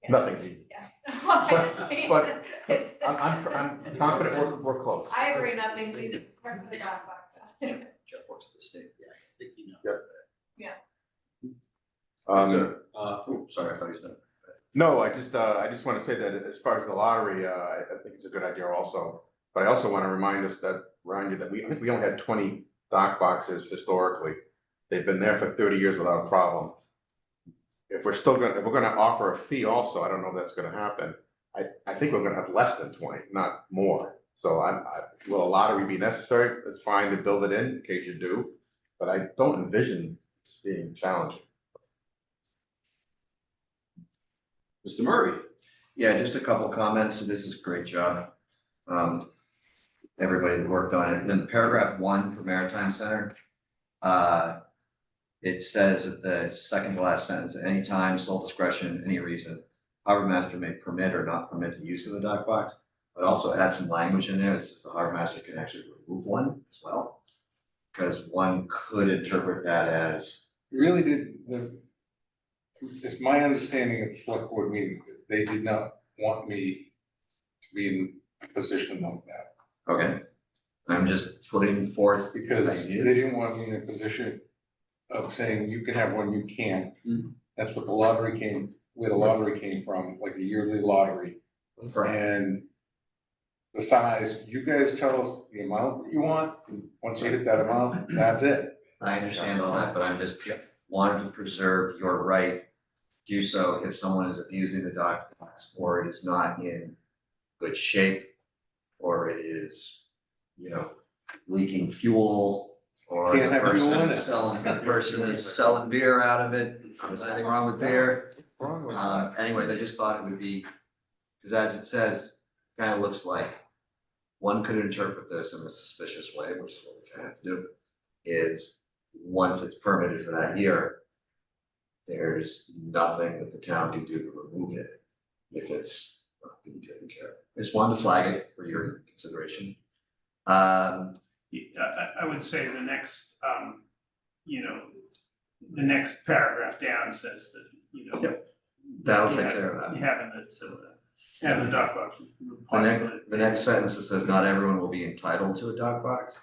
Yeah. Nothing easy. Yeah. Well, I just mean, But it's. I'm confident we're close. I agree, nothing's easy. Jeff works for the state. Yeah, I think you know. Sorry, I thought he was done. No, I just want to say that as far as the lottery, I think it's a good idea also. But I also want to remind you that I think we only had 20 dock boxes historically. They've been there for 30 years without a problem. If we're gonna offer a fee also, I don't know if that's gonna happen. I think we're gonna have less than 20, not more. So will a lottery be necessary? It's fine to build it in case you do, but I don't envision this being challenging. Mr. Murray? Yeah, just a couple comments. This is a great job. Everybody that worked on it. And then paragraph 1 for Maritime Center. It says at the second to last sentence, at any time, sole discretion, any reason, harbor master may permit or not permit the use of the dock box. But also add some language in there that says the harbor master can actually remove one as well. Because one could interpret that as. Really it's my understanding at the select board meeting, that they did not want me to be in a position like that. Okay, I'm just putting forth. Because they didn't want me in a position of saying you can have one, you can't. That's what where the lottery came from, like a yearly lottery. And the size, you guys tell us the amount that you want, once you hit that amount, that's it. I understand all that, but I'm just wanting to preserve your right to do so if someone is abusing the dock box, or it is not in good shape, or it is, you know, leaking fuel, or Can't have fuel in it. the person is selling beer out of it. Is anything wrong with beer? Anyway, they just thought it would be, because as it says, kind of looks like one could interpret this in a suspicious way, which is what we kind of have to do, is once it's permitted for that year, there's nothing that the town can do to remove it if it's not being taken care of. I just wanted to flag it for your consideration. I would say the next, you know, the next paragraph down says that, you know. Yep. That'll take care of that. Having the dock box. The next sentence that says not everyone will be entitled to a dock box.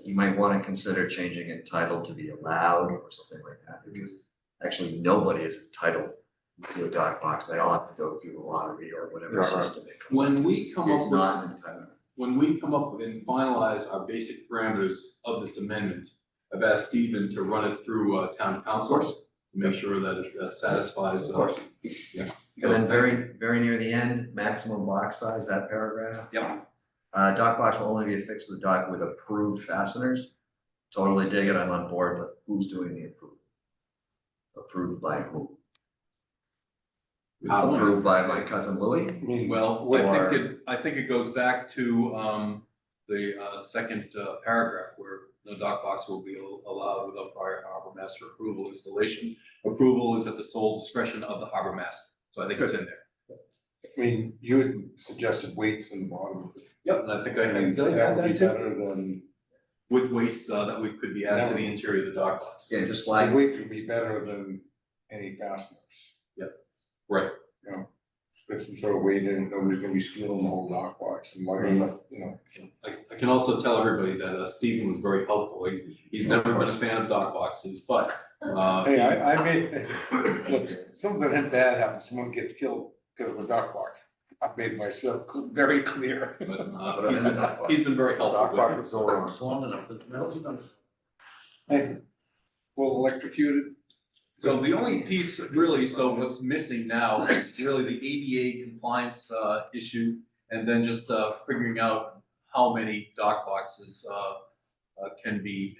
You might want to consider changing entitled to be allowed or something like that, because actually nobody is entitled to a dock box. They all have to go through the lottery or whatever system they come. When we come It's up not with, an entitlement. when we come up with and finalize our basic parameters of this amendment, I've asked Stephen to run it through town council to make sure that it satisfies. Of course. Yeah. And then very near the end, maximum box size, that paragraph. Yep. Dock box will only be affixed to the dock with approved fasteners. Totally dig it, I'm on board, but who's doing the approval? Approved by whom? Approved by my cousin Louis? Well, I think it goes back to the second paragraph where no dock box will be allowed without prior harbor master approval. Installation approval is at the sole discretion of the harbor master. So I think it's in there. I mean, you had suggested weights in the bottom. Yep, and I think That would be better than with weights, that we could be added to the interior of the dock box. Yeah, just The flag, weight would be better than any fasteners. Right. You know, get some sort of weight in, nobody's gonna be stealing the whole dock box and lugging it, you know. I can also tell everybody that Stephen was very helpful. He's never been a fan of dock boxes, but Hey, I made, look, something bad happens, someone gets killed because of a dock box. I've made myself very clear. but he's been very helpful with it. It's long enough that the metal's not. Hey, well, electrocuted. So the only piece really, so what's missing now is really the ADA compliance issue, and then just figuring out how many dock boxes can be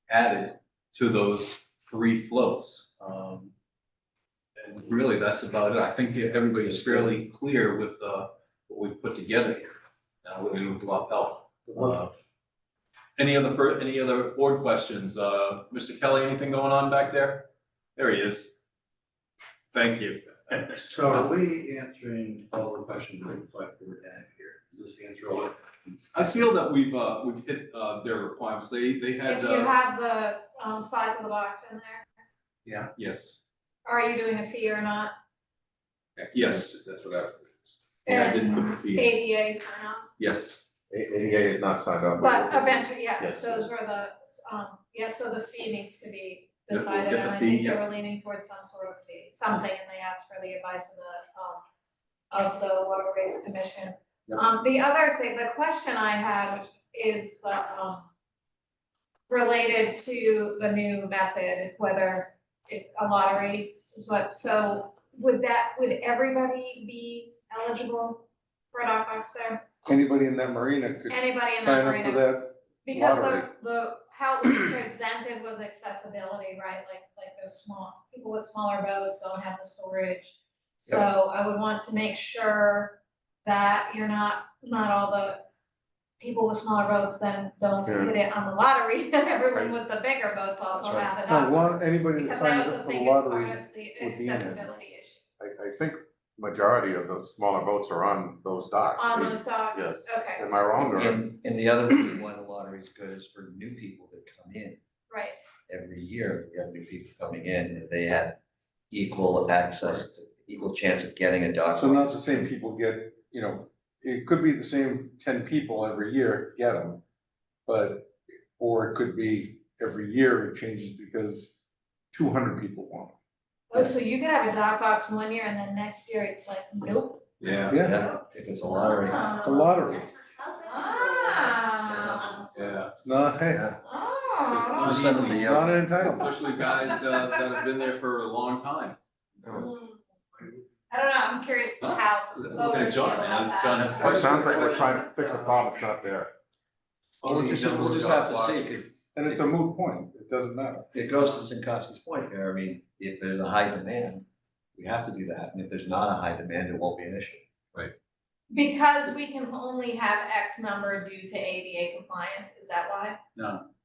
added to those 3 floats. And really, that's about it. I think everybody's fairly clear with what we've put together here. Now, with a lot of help. Any other board questions? Mr. Kelly, anything going on back there? There he is. Thank you. So are we answering all the questions that the select board had here? Does this answer all the questions? I feel that we've hit their requirements. They had. If you have the size of the box in there, Yeah. Yes, are you doing a fee or not? yes. That's what I. Yeah, I didn't put the fee in. ADA sign off, Yes, ADA is not signed up. but eventually, yeah, Yes. those were the, so the fee needs to be Yep, we'll decided, get the and I fee, think they yep. were leaning towards some sort of fee, something, and they asked for the advice of the Waterways Commission. Yep. The other thing, the question I had is the, related to the new method, whether it's a lottery, but so would everybody be eligible for a dock box there? Anybody in that marina could Anybody in that sign up marina? for that. Because lottery. the, how it was presented was accessibility, right? Like those small, people with smaller boats don't have the storage. So I would want to make sure that you're not all the people with smaller boats then don't hit it on the lottery, and everyone with the bigger boats also have it up. No, anybody that Because signs I also up for the think it's part lottery, of the would be in it. accessibility issue. I think majority of those smaller boats are on those docks. On those docks, Yes. okay, Am I wrong or? and the other reason why the lottery is good is for new people that come in. right. Every year, we have new people coming in, and they have equal access to, equal chance of getting a dock. so not the same people get, you know, it could be the same 10 people every year get them. But, or it could be every year it changes because 200 people want them. Oh, so you could have a dock box one year and then next year it's like, nope. yeah, Yeah, if it's a lottery. It's a lottery. Ah. yeah. It's not, hey, Oh. Just send them to you. not an entitlement. Especially guys that have been there for a long time. I don't know, I'm curious how Look voters at feel John, about man. that. John has It questions. sounds like we're trying to fix a problem that's not there. We'll just have to see, And it's a moot point, it doesn't matter. it goes to Sinkowski's point there, I mean, if there's a high demand, we have to do that, and if there's not a high demand, it won't be an issue. Because we can only have X number due to ADA compliance, is that why?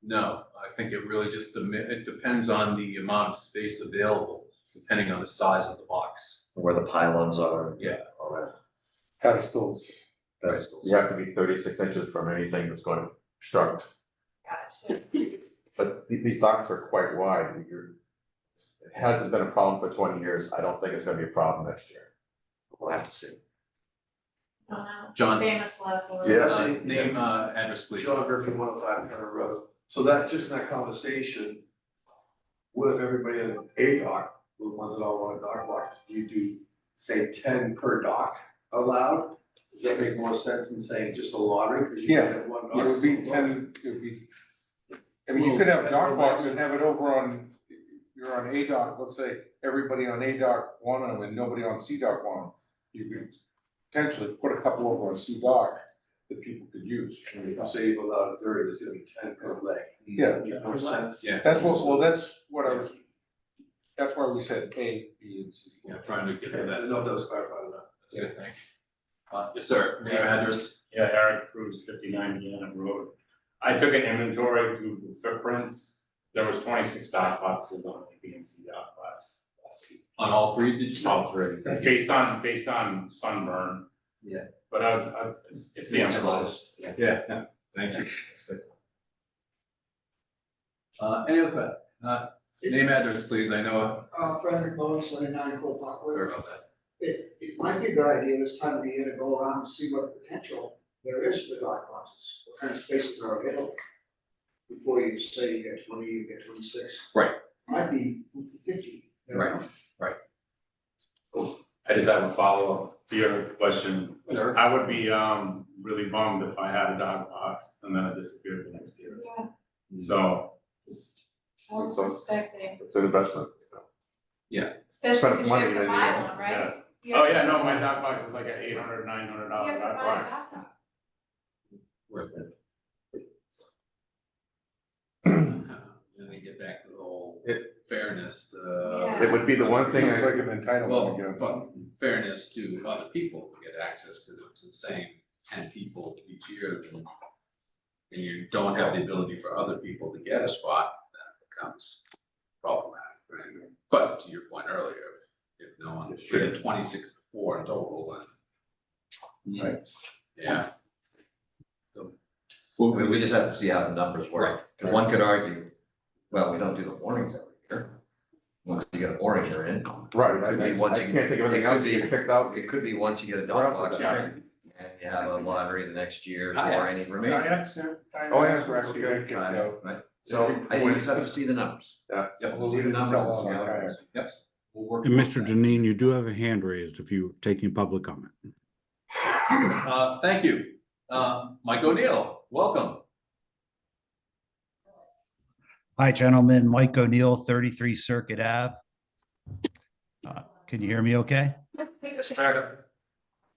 No, I think it really just, it depends on the amount of space available, depending on the size of the box. Where the pylons are. Yeah. All that. Pedestals. Pedestals. You have to be 36 inches from anything that's going to obstruct. Gotcha. But these docks are quite wide. It hasn't been a problem for 20 years. I don't think it's gonna be a problem next year. We'll have to see. Oh, no. John, Famous last word. Yeah. name, address, please. John Griffin, 105 Hunter Road. So that, just in that conversation, what if everybody had a dock, the ones that all want a dock box, you do, say, 10 per dock allowed? Does that make more sense than saying just a lottery? Because you Yeah, can have one It dock. would be 10, it would be, I mean, you could have dock box and have it over on, you're on A dock, let's say, everybody on A dock want them and nobody on C dock want them. You could potentially put a couple over on C dock that people could use. Say you've allowed 30, there's gonna be 10 per leg. Yeah. Make more sense. Yeah. That's what I was, that's why we said A, B, and C. Yeah, trying to get I rid of don't that. know if that was clarified or not. Good, thank you. Yes, sir, name, address. Yeah, Eric Cruz, 59 Deanna Road. I took an inventory to the footprints. There was 26 dock boxes on the B and C dock last season. On all 3, did you say? All three, based on sunburn. Yeah. But I was, it's the envelope. Yeah, Thank you. Any other, name, address, please, I know. Frederick Bowen, 79 Cold Park Sorry Road. about that. It might be a good idea this time of the year to go around and see what potential there is for dock boxes, what kind of spaces are available. Before you say you get 20, you get 26. Right. Might be 50. never Right. know. I just have a follow-up to your question. Whatever. I would be really bummed if I had a dog box and then it disappeared the next year. Yeah, So it's I was suspecting, It's an investment. especially Spend because you money have to that buy you- one, right? You Oh, have yeah, to- no, my dog box is like an $800, $900 You have to dog buy a box. dog box. Worth it. And they get back to the whole It- fairness, Yeah. It would be the one thing It's like I, an entitlement well, again. but fairness to other people to get access, because if it's the same 10 people each year, then and you don't have the ability for other people to get a spot, that becomes problematic, right? But to your point earlier, if no one, if you had 26 to 4 in total, then. Right. Yeah. I mean, we just have to see how the numbers work. Because one could argue, well, we don't do the warnings every year. Once you get a warning, you're in. right, It could be I once can't you- think of it anything could else be- you picked out. It could be once you get a What dog else box, is you're there? in. And you have a lottery the next year for Kayaks. any remaining. Kayaks, yeah. Oh, yeah, Kayaks, okay. rescue, Kayak, right? So, I think you just have to see the numbers. Yeah. Yep. See the numbers and see how it Kayak. goes. Yes. We'll work. And Mr. Janine, you do have a hand raised if you're taking public comment. Thank you. Mike O'Neill, welcome. Hi, gentlemen. Mike O'Neill, 33 Circuit Ave. Can you hear me okay?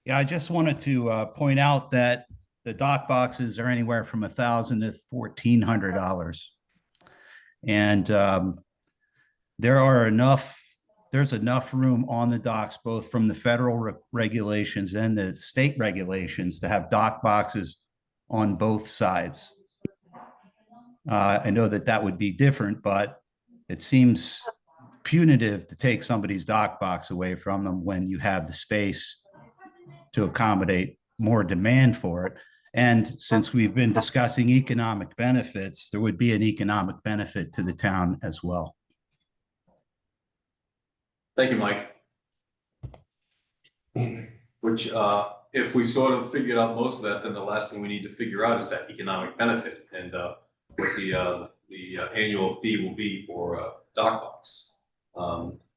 Yeah, I just wanted to point out that the dock boxes are anywhere from $1,000 to $1,400. And there's enough room on the docks, both from the federal regulations and the state regulations, to have dock boxes on both sides. I know that would be different, but it seems punitive to take somebody's dock box away from them when you have the space to accommodate more demand for it. And since we've been discussing economic benefits, there would be an economic benefit to the town as well. Thank you, Mike. Which, if we sort of figured out most of that, then the last thing we need to figure out is that economic benefit and what the annual fee will be for a dock box.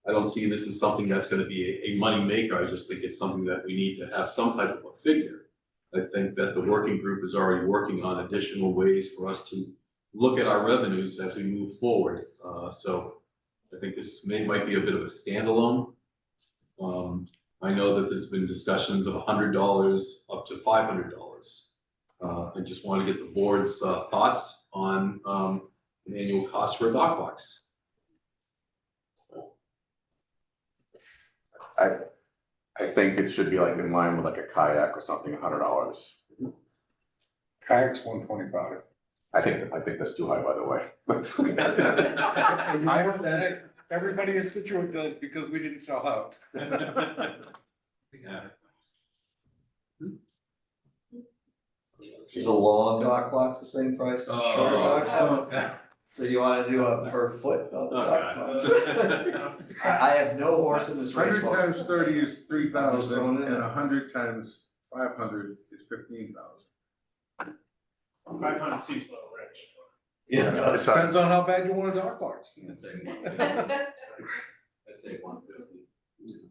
I don't see this as something that's gonna be a money maker. I just think it's something that we need to have some type of a figure. I think that the working group is already working on additional ways for us to look at our revenues as we move forward. So I think this might be a bit of a standalone. I know that there's been discussions of $100 up to $500. I just want to get the board's thoughts on an annual cost for a dock box. I think it should be like in line with like a kayak or something, $100. Kayak's $125. I think that's too high, by the way. And you know that everybody in Scituate does because we didn't sell out. Yeah. Is a long dock box the same price as a short dock box? So you want to do a per foot on the dock box? I have no horse in this race. 100 times 30 is 3,000 throwing it and in. 100 times 500 is 15,000. 500 seems a little rich. Yeah, it does. Depends on how bad you want a dock box. I'd say 150. I'd say 150.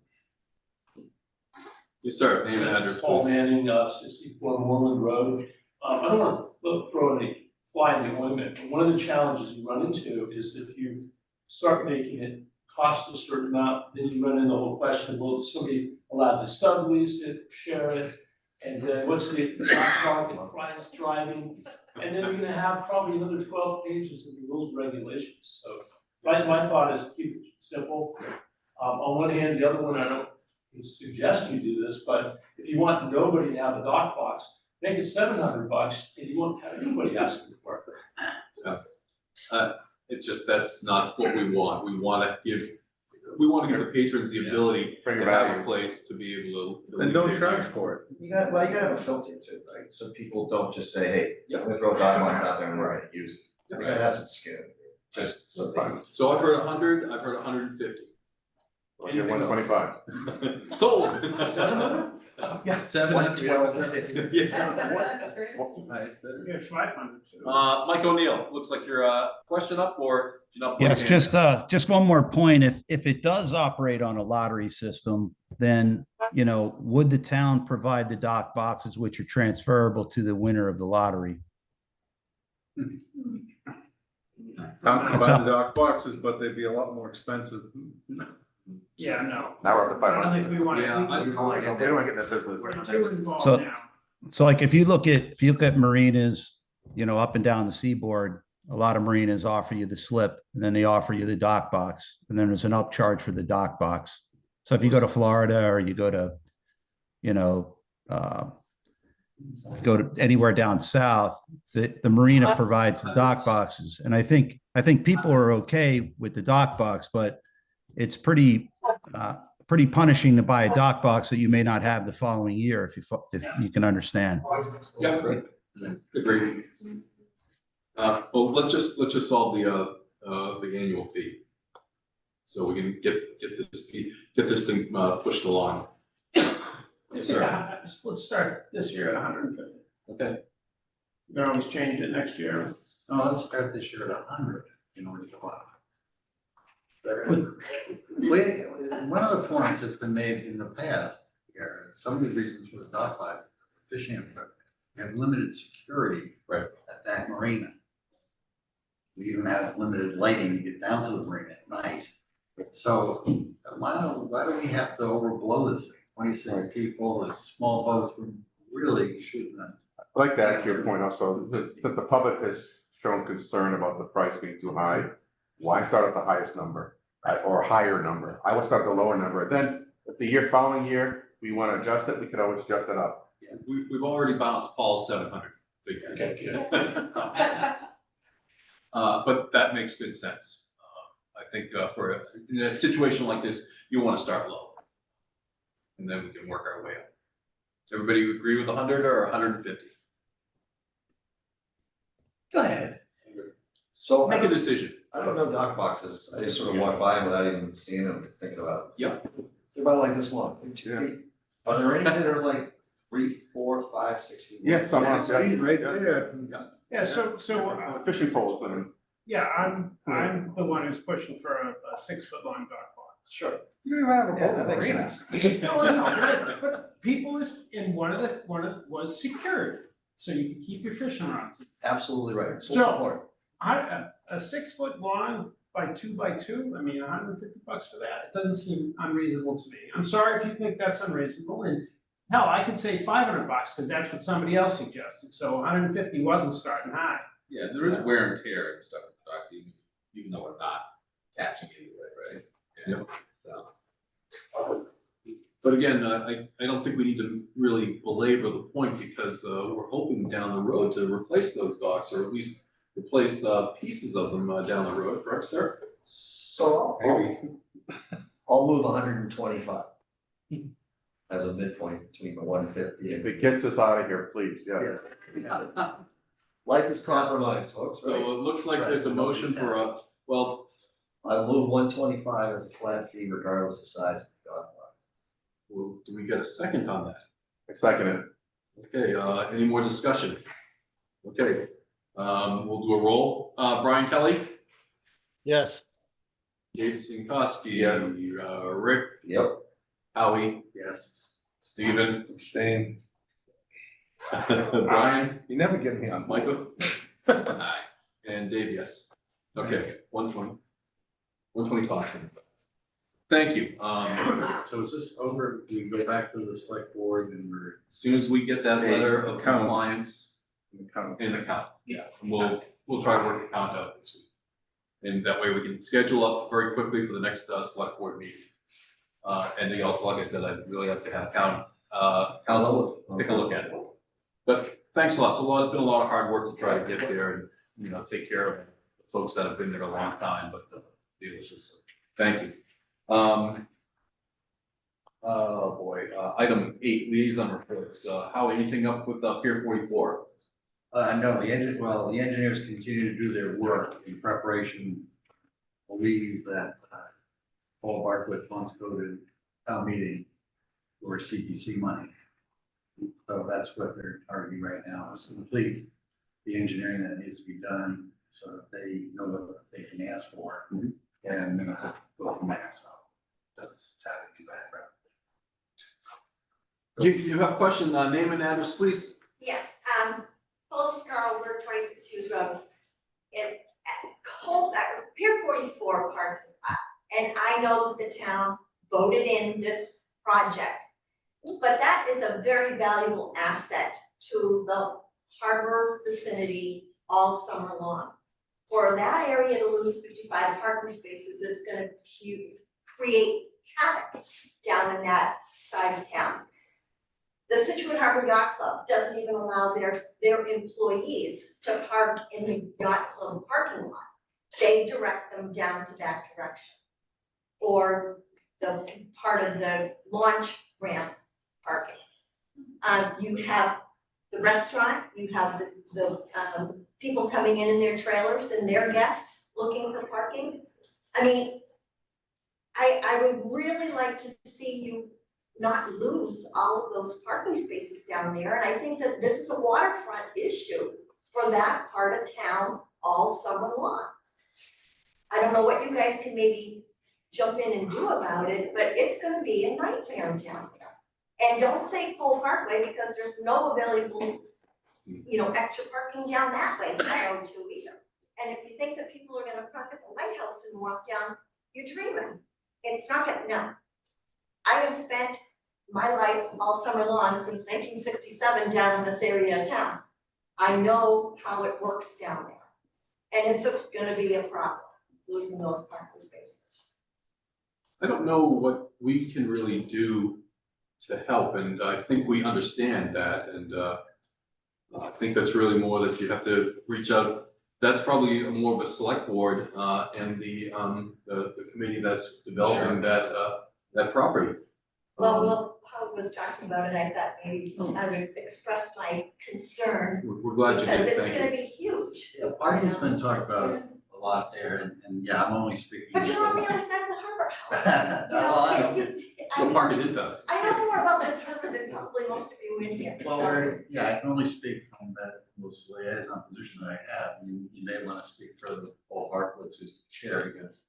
Yes, sir. Name and address, Paul please. Manning, 64 Moreland Road. I don't want to throw any fly in the ointment, but one of the challenges you run into is if you start making it cost a certain amount, then you run into the whole question, well, is somebody allowed to sublease it, share it? And then what's the market price driving? And then you're gonna have probably another 12 pages of the rules and regulations. So my thought is keep it simple. On one hand, the other one, I don't suggest you do this, but if you want nobody to have a dock box, make it $700 and you won't have anybody asking for it. It's just, that's not what we want. We want to give we want to give the patrons the ability Bring to have a value. place to be able to. And leave don't their charge gear. for it. You gotta have a filter too, right? So people don't just say, hey, I'm gonna throw dog box out there and we're gonna use it. You gotta have some skin, just so they. So I've heard 100, I've heard 150. Anything else? 125. Sold. Yeah, 700. Yeah. Yeah, 500. Mike O'Neill, looks like your question up, or did you not? put Yes, your hand up? just one more point. If it does operate on a lottery system, then, you know, would the town provide the dock boxes which are transferable to the winner of the lottery? Town can That's buy up. the dock boxes, but they'd be a lot more expensive. Yeah, no. Now we're up to I don't 500. think we want to. Yeah, I We don't want to get that business. We're too involved So- now. So like if you look at marinas, you know, up and down the seaboard, a lot of marinas offer you the slip, and then they offer you the dock box, and then there's an upcharge for the dock box. So if you go to Florida or you go to, you know, go to anywhere down south, the marina provides the dock boxes. And I think people are okay with the dock box, but it's pretty punishing to buy a dock box that you may not have the following year, if you can understand. Yeah, right. Agreed. Well, let's just solve the annual fee. So we can get this thing pushed along. Yes, sir. Yeah, let's start this year at 150. Okay. You can always change it next year. No, let's start this year at 100 in order to go up. One of the points that's been made in the past here, some of the reasons for the dock box, fishing equipment, we have limited security. Right. At that marina. We even have limited lighting to get down to the marina at night. So why do we have to overblow this thing? 26 people, the small boats, we really shouldn't. I'd like to add to your point also, that the public has shown concern about the price being too high. Why start at the highest number or higher number? I would start at the lower number. Then if the following year, we want to adjust it, we could always adjust it up. Yeah, we've already bounced Paul's 700 figure. Okay. But that makes good sense. I think in a situation like this, you want to start low. And then we can work our way up. Everybody agree with 100 or 150? Go ahead. So Make a decision. I don't know dock boxes. I just sort of walk by them without even seeing them, thinking about them. Yep. They're about like this long, 2 feet. Are there any that are like 3, 4, 5, 6 feet? Yeah, some are. See, right there. Yeah, so, Fishing poles, yeah, I'm the one who's pushing for a 6-foot long dock box. Sure. You don't even have a Yeah, boat that makes marina. sense. No, I know, but people in one was secured, so you can keep your fishing rods. Absolutely right. Full So- support. A 6-foot long by 2 by 2, I mean, $150 for that, it doesn't seem unreasonable to me. I'm sorry if you think that's unreasonable, and hell, I could say $500, because that's what somebody else suggested, so 150 wasn't starting high. Yeah, there is wear and tear and stuff, even though we're not catching anyway, right? Yeah. So. But again, I don't think we need to really belabor the point because we're hoping down the road to replace those docks or at least replace pieces of them down the road, correct, sir? So I'll move 125 as a midpoint between the 150 If and. it gets us out of here, please, yeah. Yes. Life is compromised, folks, So right? it looks like there's a motion for well, I'll move 125 as a flat fee regardless of size of the dog box. well, do we get a second on that? I second it. Okay, any more discussion? Okay, we'll do a roll. Brian Kelly, Yes. Dave Sinkowski, Yeah. Rick, Yep. Howie, Yes. Stephen, Abstain. Brian, You never get me on. Michael, and Dave, yes. Okay, 125. Thank you. So is this over? Do we go back to the select board and we're? As soon as we get that letter of Count. compliance in account, yeah, we'll try to work the count out this week. And that way we can schedule up very quickly for the next select board meeting. And they also, like I said, I'd really like to have council take a look at it. But thanks a lot. It's been a lot of hard work to try to get there and, take care of the folks that have been there a long time, but it was just, thank you. Oh, boy, item 8, liaison reports, how, anything up with, Pier 44? No, the engineers continue to do their work in preparation. Believe that, Paul Bartlett wants to go to town meeting for CPC money. So that's what they're targeting right now, is to complete the engineering that needs to be done so that they know what they can ask for. And then go from there, so that's happening in the background. You have a question, name and address, please? Yes, Paul Scarl, we're 26 Hughes Road. And Pier 44 parking lot. And I know that the town voted in this project, but that is a very valuable asset to the harbor vicinity all summer long. For that area to lose 55 parking spaces is gonna create havoc down in that side of town. The Scituate Harbor Yacht Club doesn't even allow their employees to park in the yacht club parking lot. They direct them down to that direction. Or the part of the launch ramp parking. You have the restaurant, you have the people coming in their trailers and their guests looking for parking. I mean, I would really like to see you not lose all of those parking spaces down there. And I think that this is a waterfront issue for that part of town all summer long. I don't know what you guys can maybe jump in and do about it, but it's gonna be a nightmare down there. And don't say Pole Parkway because there's no available, extra parking down that way to go to either. And if you think that people are gonna park at the lighthouse and walk down, you're dreaming. It's not gonna, no. I have spent my life all summer long since 1967 down in this area of town. I know how it works down there. And it's gonna be a problem, losing those parking spaces. I don't know what we can really do to help, and I think we understand that, and I think that's really more that you have to reach out. That's probably more of a select board and the committee that's developing that property. Well, Howard was talking about it, I thought maybe I would express my concern. We're glad you Because did, it's thank gonna you. be huge. Yeah, parking's been talked about a lot there, and yeah, I'm only speaking. But you're on the other side of the harbor. What park it is us? I know more about this river than probably most of you in here, Well, so. yeah, I can only speak from those liaison position that I have. You may want to speak further with Paul Hartwitz, who's the chair, because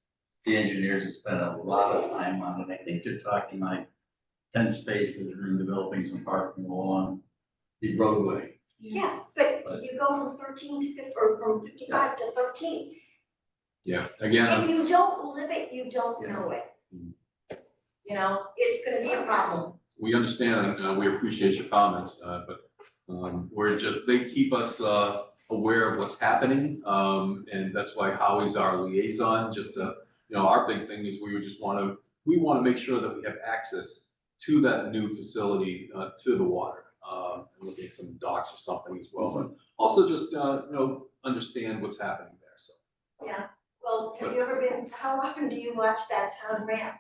the engineers have spent a lot of time on it. I think they're talking like 10 spaces and then developing some parking along the roadway. Yeah, but you go from 13 to 50, or from 55 to 13. Yeah, again. If you don't live it, you don't know it. It's gonna be a problem. We understand and we appreciate your comments, but they keep us aware of what's happening. And that's why Howie's our liaison, our big thing is we want to make sure that we have access to that new facility, to the water. And looking at some docks or something as well, but also just, understand what's happening there, so. Yeah, well, have you ever how often do you watch that town ramp?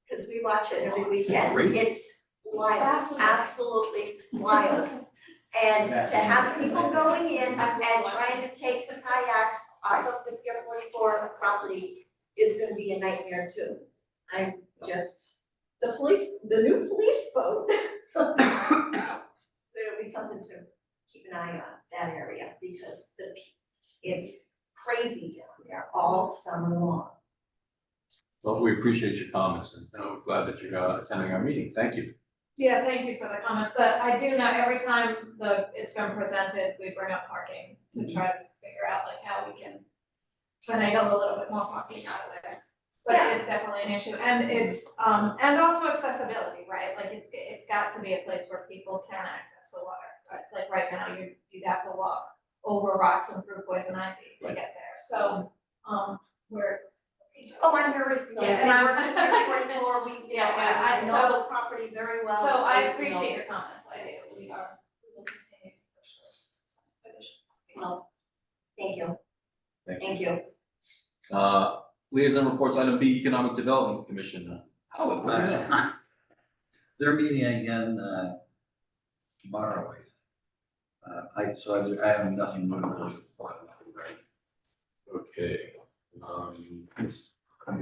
Because we watch it every weekend. Great. It's wild, absolutely wild. And to have people going in and trying to take the kayaks off of the Pier 44 property is gonna be a nightmare too. The new police boat. There'll be something to keep an eye on, that area, because it's crazy down there all summer long. Well, we appreciate your comments and we're glad that you're attending our meeting. Thank you. Yeah, thank you for the comments. I do know every time it's been presented, we bring up parking to try to figure out how we can finagle a little bit more parking out of there. But it's definitely an issue, and it's and also accessibility, right? It's got to be a place where people can access the water. Right? Like right now, you'd have to walk over rocks and through poison ivy to get there. So we're. Oh, I'm very familiar. Yeah, and I'm. I know the property very well. So I appreciate your comments. I do. We will continue to push this. Well, thank you. Thank you. Liaison reports, item B, Economic Development Commission. Hallelujah. They're meeting again, tomorrow, I have nothing new to really report on, right? Okay. I'm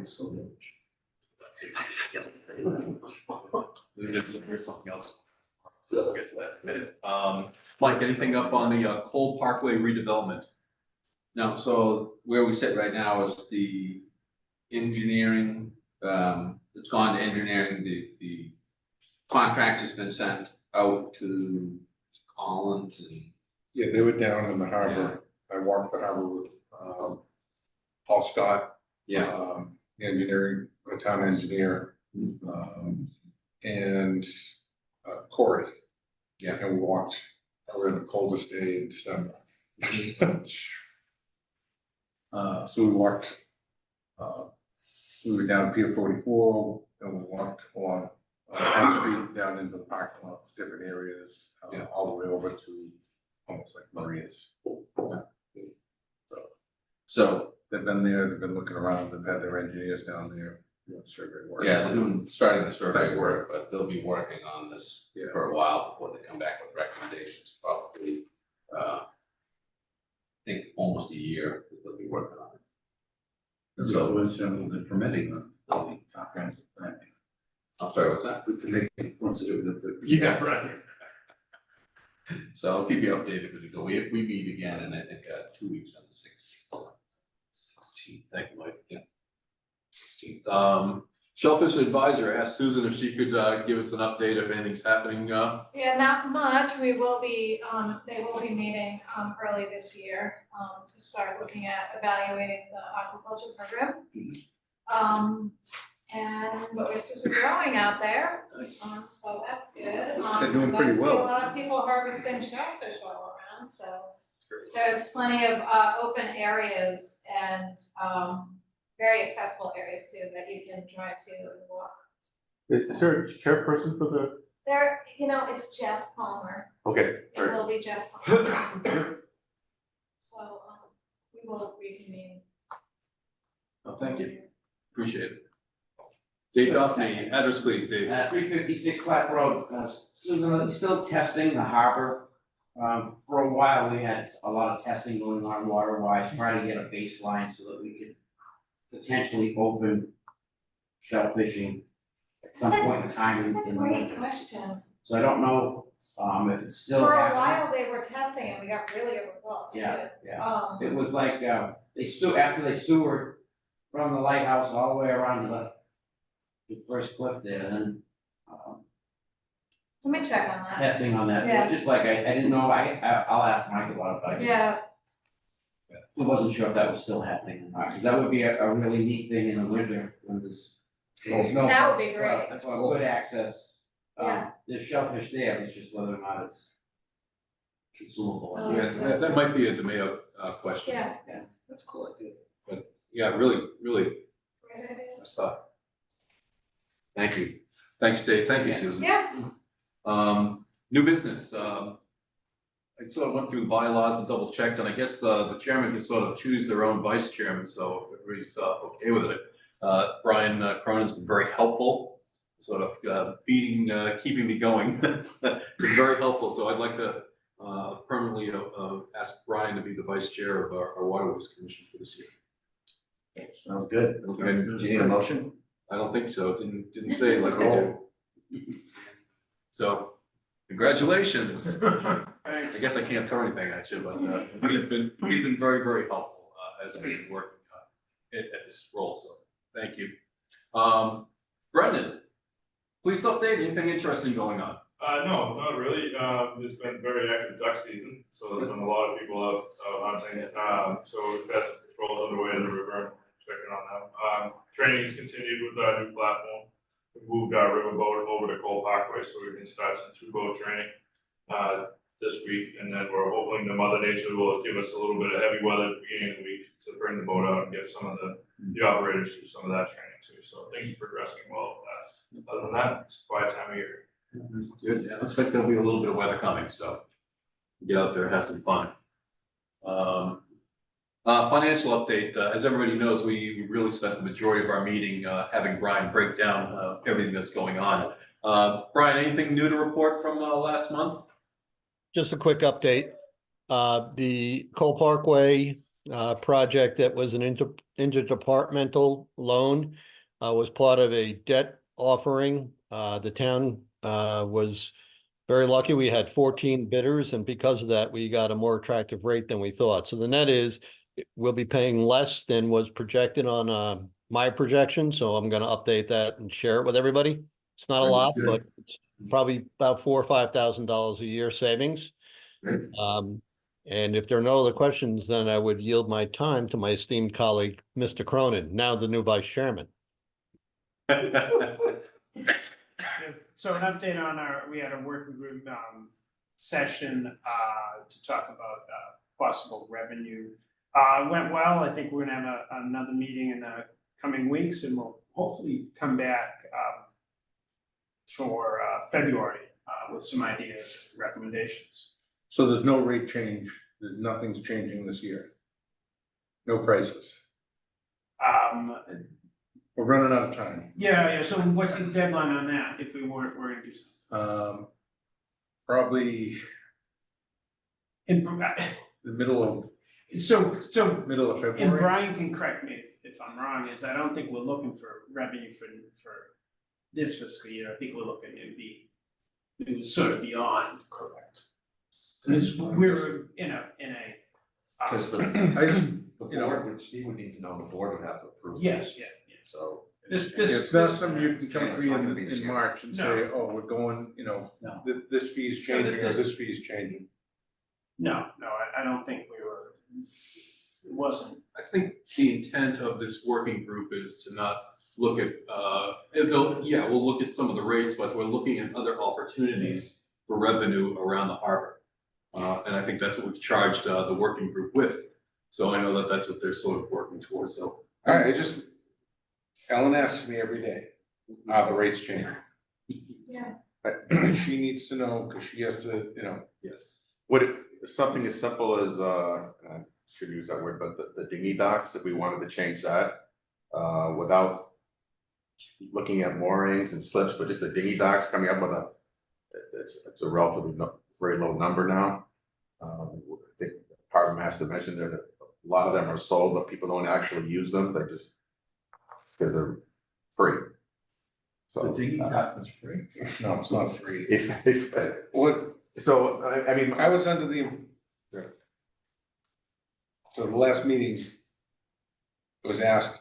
so much. There's something else. We'll get to that in a minute. Mike, anything up on the Cole Parkway redevelopment? No, so where we sit right now is the engineering, it's gone to engineering, the contract has been sent out to Collins and. Yeah, they were down in the harbor. I walked the harbor with, Paul Scott. Engineering, a town engineer, and Corey. Yeah. And we walked, we were in the coldest day in December. So we walked, we were down Pier 44, and we walked along Penn Street down into the parking lot, different areas, all the way over to almost like Maria's. So they've been there, they've been looking around, they've had their engineers down there doing survey work. yeah, they're starting the survey work, but they'll be working on this for a while before they come back with recommendations, probably, I think almost a year that they'll be working on it. So it's the permitting of the comprehensive plan. I'm sorry, what's that? We can make it once to do with the. Yeah, right. So I'll keep you updated with it. We meet again in I think 2 weeks on the 16th. 16th, thank you, Mike. Yeah. 16th. Shellfish Advisor asked Susan if she could give us an update if anything's happening. Yeah, not much. We will be, they will be meeting, early this year, to start looking at evaluating the aquaculture program. And the oysters are growing out there, so that's good. They're doing pretty well. I see a lot of people harvesting shellfish all around, so there's plenty of, open areas and, very accessible areas too that you can drive to and walk. Is there a chairperson for the? There, it's Jeff Palmer. Okay. It will be Jeff Palmer. So, we will reconvene. Oh, thank you. Appreciate it. Dave Duffney, address please, Dave. 356 Clap Road. Susan, still testing the harbor. For a while, we had a lot of testing going on water-wise, trying to get a baseline so that we could potentially open shell fishing at some point in time in the winter. Great question. So I don't know if it's still For a happening. while, they were testing and we got really overbooked. Yeah. It was like, after they sewered from the lighthouse all the way around the first cliff there, and then Let me check on that. testing on that. Yeah. So just like, I didn't know, I'll ask Mike about it, but I just- Yeah, I wasn't sure if that was still happening or not, 'cause that would be a really neat thing in the winter when there's no. That would be great. That's why good access. Yeah. There's shellfish there, it's just whether or not it's consumable. Oh, Yeah, that might be a DeMayo question. yeah. That's a cool idea. But yeah, really, Great idea. nice thought. Thank you. Thanks, Dave. Thank you, Susan. Yeah. New business. I sort of went through the bylaws and double checked, and I guess the chairman can sort of choose their own vice chairman, so if everybody's okay with it. Brian Cronin's been very helpful, sort of keeping me going. Been very helpful, so I'd like to permanently ask Brian to be the vice chair of our Waterways Commission for this year. Sounds good. Okay. Do you need a motion? I don't think so. Didn't say like we do. So, congratulations. I guess I can't throw anything at you, but he's been very, very helpful as we've been working at this role. So, thank you. Brendan, please update. Anything interesting going on? No, not really. It's been very active duck season, so there's been a lot of people out hunting. So we've got some patrols underway in the river, checking on them. Training's continued with our new platform. We moved our riverboat over to Cole Parkway so we can start some two-boat training this week, and then we're hoping that Mother Nature will give us a little bit of heavy weather at the beginning of the week to bring the boat out and get some of the operators through some of that training too. So things are progressing well with that. Other than that, it's a quiet time of year. Good. Yeah, it looks like there'll be a little bit of weather coming, so get out there, have some fun. Financial update, as everybody knows, we really spent the majority of our meeting, having Brian break down, everything that's going on. Brian, anything new to report from, last month? Just a quick update. The Cole Parkway project that was an interdepartmental loan was part of a debt offering. The town was very lucky. We had 14 bidders, and because of that, we got a more attractive rate than we thought. So the net is we'll be paying less than was projected on my projection. So I'm going to update that and share it with everybody. It's not a lot, but it's probably about $4,000 or $5,000 a year savings. And if there are no other questions, then I would yield my time to my esteemed colleague, Mr. Cronin, now the new vice chairman. So an update on we had a working group session to talk about possible revenue. Went well. I think we're gonna have another meeting in the coming weeks, and we'll hopefully come back for February with some ideas, recommendations. So there's no rate change, nothing's changing this year? No prices? We're running out of time. Yeah, so what's the deadline on that, if we we're gonna do something? Probably In, the middle of so February. and Brian can correct me if I'm wrong, is I don't think we're looking for revenue for this fiscal year. I think we're looking to be sort of beyond correct. Because we're in a Because the board would, Steve would need to know, the board would have to approve. Yes, this. yeah. So. It's not something you can come It's to not me gonna be this in year. March and No. say, oh, we're going, this fee's changing or this fee's changing. No, I don't think we were, it wasn't. I think the intent of this working group is to not look at, we'll look at some of the rates, but we're looking at other opportunities for revenue around the harbor. And I think that's what we've charged the working group with. So I know that that's what they're sort of working towards, so. All right, Ellen asks me every day, the rates change. Yeah. She needs to know, because she has to, Yes. Would it, something as simple as, I should use that word, but the dinghy docks, if we wanted to change that, without looking at moorings and slips, but just the dinghy docks coming up with it's a relatively very low number now. I think part of them has to mention that a lot of them are sold, but people don't actually use them. They just, because they're free. So, The dinghy dock is free. No, it's not free. What? So, I mean, I was under the. So the last meeting, it was asked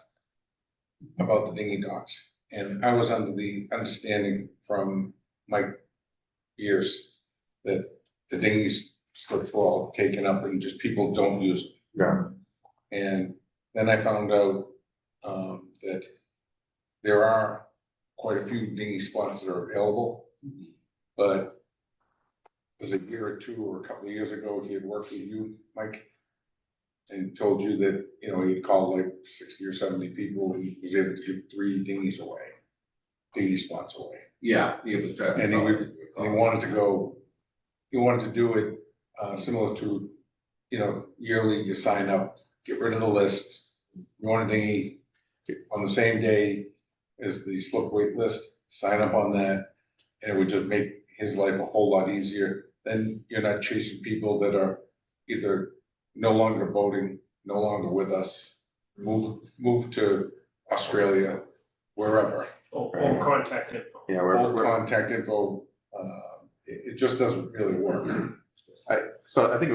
about the dinghy docks, and I was under the understanding from my ears that the dinghies slips were all taken up and just people don't use them. Yeah. And then I found out that there are quite a few dinghy spots that are available, but it was a year or two or a couple of years ago, he had worked with you, Mike, and told you that, he'd called like 60 or 70 people and he was able to give 3 dinghy spots away. Yeah, it was. And he wanted to do it similar to, yearly, you sign up, get rid of the list. You want a dinghy on the same day as the slip weight list, sign up on that, and it would just make his life a whole lot easier. Then you're not chasing people that are either no longer boating, no longer with us, move to Australia, wherever. Or contact info. Yeah, Or contact info, it just doesn't really work. So I think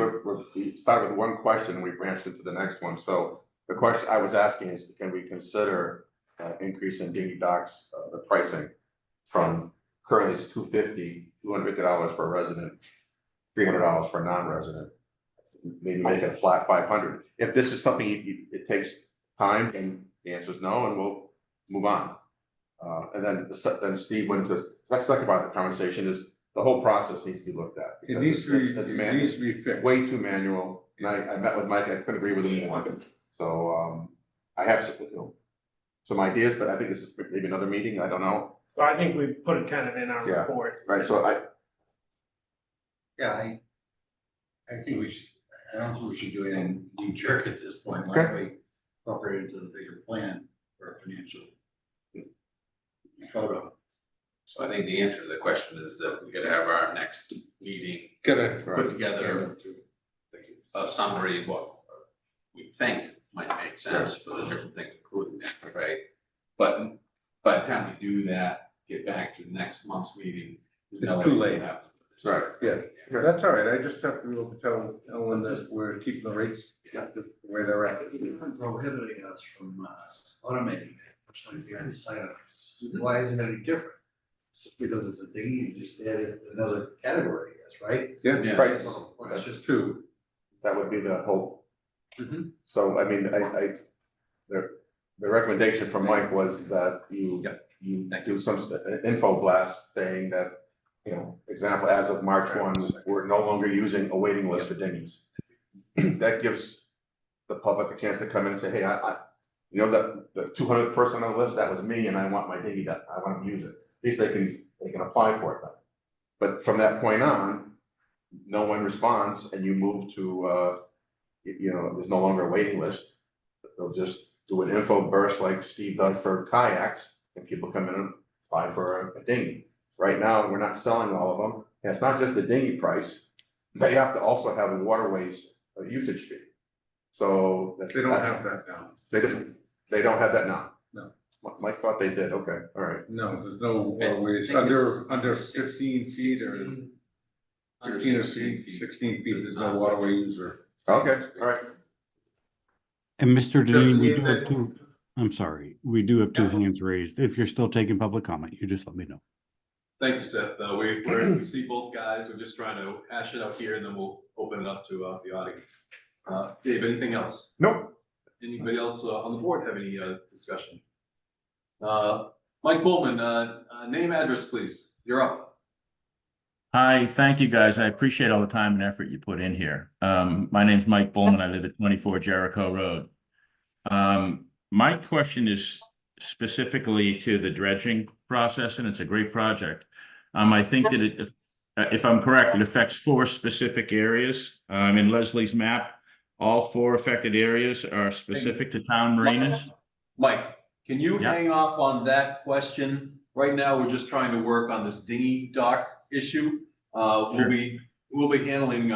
we started with one question and we branched into the next one. So the question I was asking is, can we consider increase in dinghy docks, the pricing from currently it's $250 for a resident, $300 for a non-resident, maybe make it a flat 500. If this is something it takes time, then the answer is no, and we'll move on. And then Steve went to the second part of the conversation is the whole process needs to be looked at. It needs to be fixed. Way too manual. And I met with Mike, I couldn't agree with him more. So I have some ideas, but I think this is maybe another meeting, I don't know. Well, I think we put it kind of in our report. Right, so Yeah, I think we should, I don't think we should do anything knee jerk at this point. Why don't we incorporate it into the bigger plan for a financial photo? So I think the answer to the question is that we gotta have our next meeting, Gotta put together a summary of what we think might make sense for the different things, including that, right? But by the time we do that, get back to next month's meeting. It's too late. Right. Yeah, that's all right. I just have to tell Ellen that we're keeping the rates the way they're at. Prohibiting us from automating it, which might be on the side of us. Why is it any different? Just because it's a dinghy, you just added another category, I guess, right? Yeah, right. Well, that's just true. That would be the hope. So, I mean, the recommendation from Mike was that you do some info blast saying that, you know, example, as of March 1, we're no longer using a waiting list for dinghies. That gives the public a chance to come in and say, hey, you know, the 200th person on the list, that was me, and I want my dinghy, that I want to use it. At least they can apply for it then. But from that point on, no one responds, and you move to, you know, there's no longer a waiting list. They'll just do an info burst like Steve does for kayaks, and people come in and apply for a dinghy. Right now, we're not selling all of them. And it's not just the dinghy price. They have to also have a waterways usage fee. So They don't have that now. They don't have that now. No. Mike thought they did. Okay, all right. No, there's no waterways under 15 feet or 15 or 16 feet, there's no waterway user. Okay, all right. And Mr. Deneen, we do have two, I'm sorry, we do have two hands raised. If you're still taking public comment, you just let me know. Thank you, Seth. We see both guys. We're just trying to hash it out here, and then we'll open it up to the audience. Dave, anything else? Nope. Anybody else on the board have any discussion? Mike Bowman, name, address, please. You're up. Hi, thank you, guys. I appreciate all the time and effort you put in here. My name's Mike Bowman. I live at 24 Jericho Road. My question is specifically to the dredging process, and it's a great project. I think that if I'm correct, it affects 4 specific areas. In Leslie's map, all 4 affected areas are specific to town marinas. Mike, can you hang off on that question? Right now, we're just trying to work on this dinghy dock issue. We'll be handling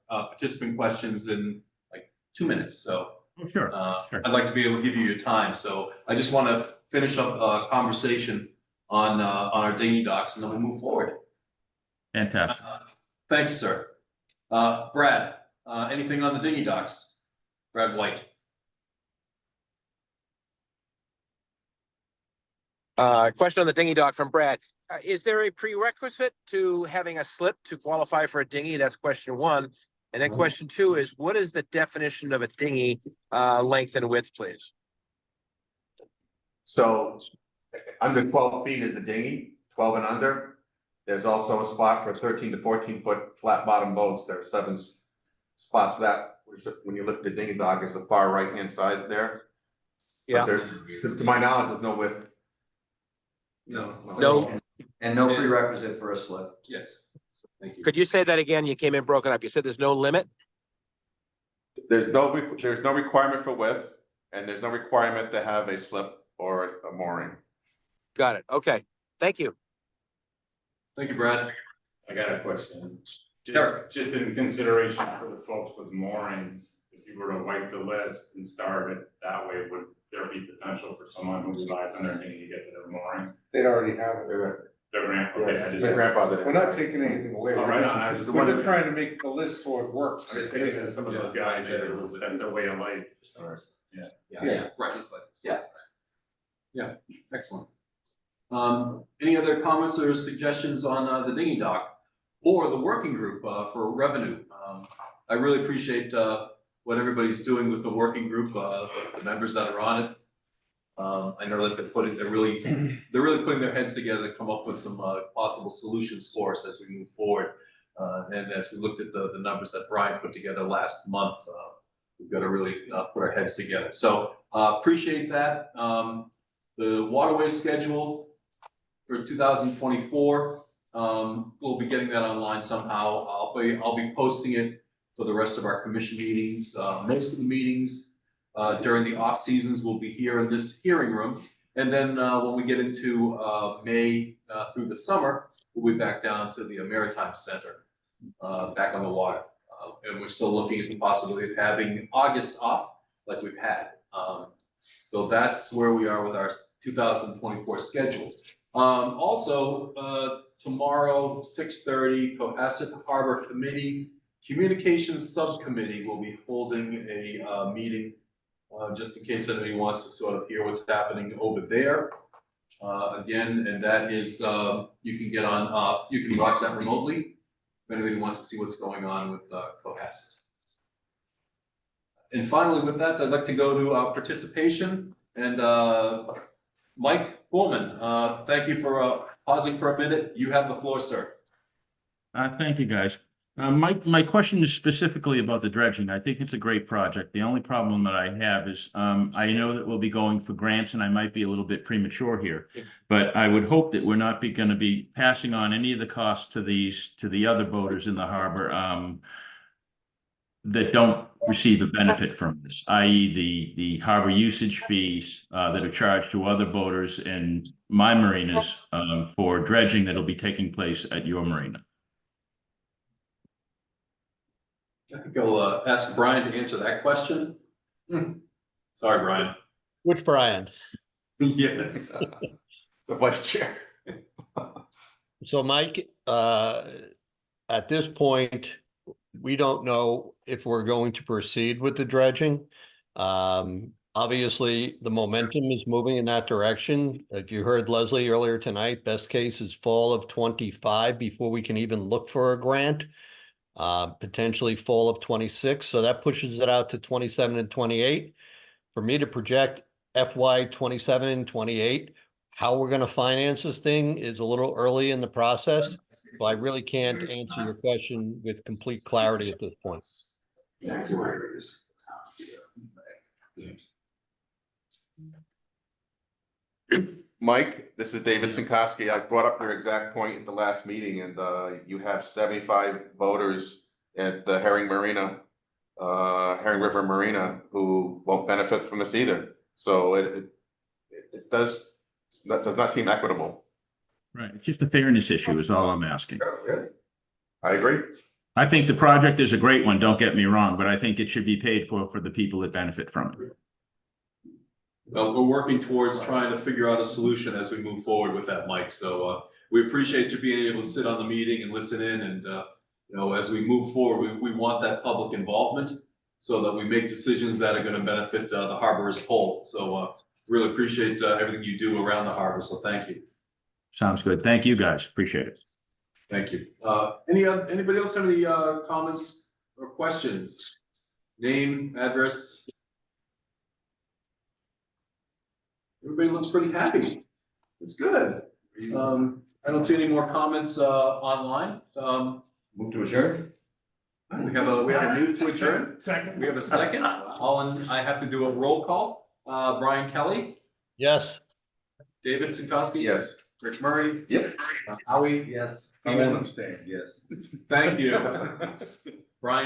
participant questions in like 2 minutes. So sure. I'd like to be able to give you your time. So I just want to finish up a conversation on our dinghy docks, and then we'll move forward. Fantastic. Thank you, sir. Brad, anything on the dinghy docks? Brad White. Question on the dinghy dock from Brad. Is there a prerequisite to having a slip to qualify for a dinghy? That's question 1. And then question 2 is, what is the definition of a dinghy length and width, please? So under 12 feet is a dinghy, 12 and under. There's also a spot for 13 to 14 foot flat bottom boats. There are 7 spots for that, which when you look at the dinghy dock is the far right hand side there. Yeah. Because to my knowledge, there's no width. No. And no prerequisite for a slip. Yes. Thank you. Could you say that again? You came in broken up. You said there's no limit? There's no requirement for width, and there's no requirement to have a slip or a mooring. Got it. Okay. Thank you. Thank you, Brad. I got a question. Just in consideration for the folks with moorings, if you were to wipe the list and start it that way, would there be potential for someone who relies on their dinghy to get to their mooring? They'd already have it. Their grandfather. We're not taking anything away. Oh, right on. We're just trying to make the list so it works. I was thinking that some of those guys that's their way of life. Yeah. Right. Yeah. Excellent. Any other comments or suggestions on the dinghy dock or the working group for revenue? I really appreciate what everybody's doing with the working group, the members that are on it. I know that they're really putting their heads together to come up with some possible solutions for us as we move forward. And as we looked at the numbers that Brian put together last month, we've got to really put our heads together. So appreciate that. The waterway schedule for 2024, we'll be getting that online somehow. I'll be posting it for the rest of our commission meetings. Most of the meetings during the off seasons will be here in this hearing room. And then when we get into May through the summer, we'll be back down to the Maritime Center, back on the water. And we're still looking at the possibility of having August off like we've had. So that's where we are with our 2024 schedule. Also, tomorrow, 6:30, Cohasset Harbor Committee Communications Subcommittee will be holding a meeting, just in case anybody wants to sort of hear what's happening over there. Again, and that is, you can get on, you can watch that remotely if anybody wants to see what's going on with Cohasset. And finally, with that, I'd like to go to participation. And Mike Bullman, thank you for pausing for a minute. You have the floor, sir. Thank you, guys. My question is specifically about the dredging. I think it's a great project. The only problem that I have is I know that we'll be going for grants, and I might be a little bit premature here, but I would hope that we're not going to be passing on any of the costs to the other boaters in the harbor that don't receive a benefit from this, i.e. the harbor usage fees that are charged to other boaters in my marinas for dredging that'll be taking place at your marina. I think I'll ask Brian to answer that question. Sorry, Brian. Which Brian? Yes. The vice chair. So Mike, at this point, we don't know if we're going to proceed with the dredging. Obviously, the momentum is moving in that direction. If you heard Leslie earlier tonight, best case is fall of 25 before we can even look for a grant. Potentially fall of 26. So that pushes it out to 27 and 28. For me to project FY 27 and 28, how we're going to finance this thing is a little early in the process. So I really can't answer your question with complete clarity at this point. Mike, this is David Sinkowski. I brought up your exact point at the last meeting, and you have 75 voters at the Herring River Marina who won't benefit from this either. So it does not seem equitable. Right. It's just a fairness issue is all I'm asking. I agree. I think the project is a great one, don't get me wrong, but I think it should be paid for the people that benefit from it. Well, we're working towards trying to figure out a solution as we move forward with that, Mike. So we appreciate you being able to sit on the meeting and listen in. And, you know, as we move forward, we want that public involvement so that we make decisions that are going to benefit the harbor as a whole. So really appreciate everything you do around the harbor. So thank you. Sounds good. Thank you, guys. Appreciate it. Thank you. Anybody else have any comments or questions? Name, address? Everybody looks pretty happy. It's good. I don't see any more comments online. Move to adjourn. We have a move to adjourn. Second. We have a second. I have to do a roll call. Brian Kelly, Yes. David Sinkowski. Yes. Rick Murray. Yep. Howie. Yes. Steven. Abstain, yes. Thank you. Brian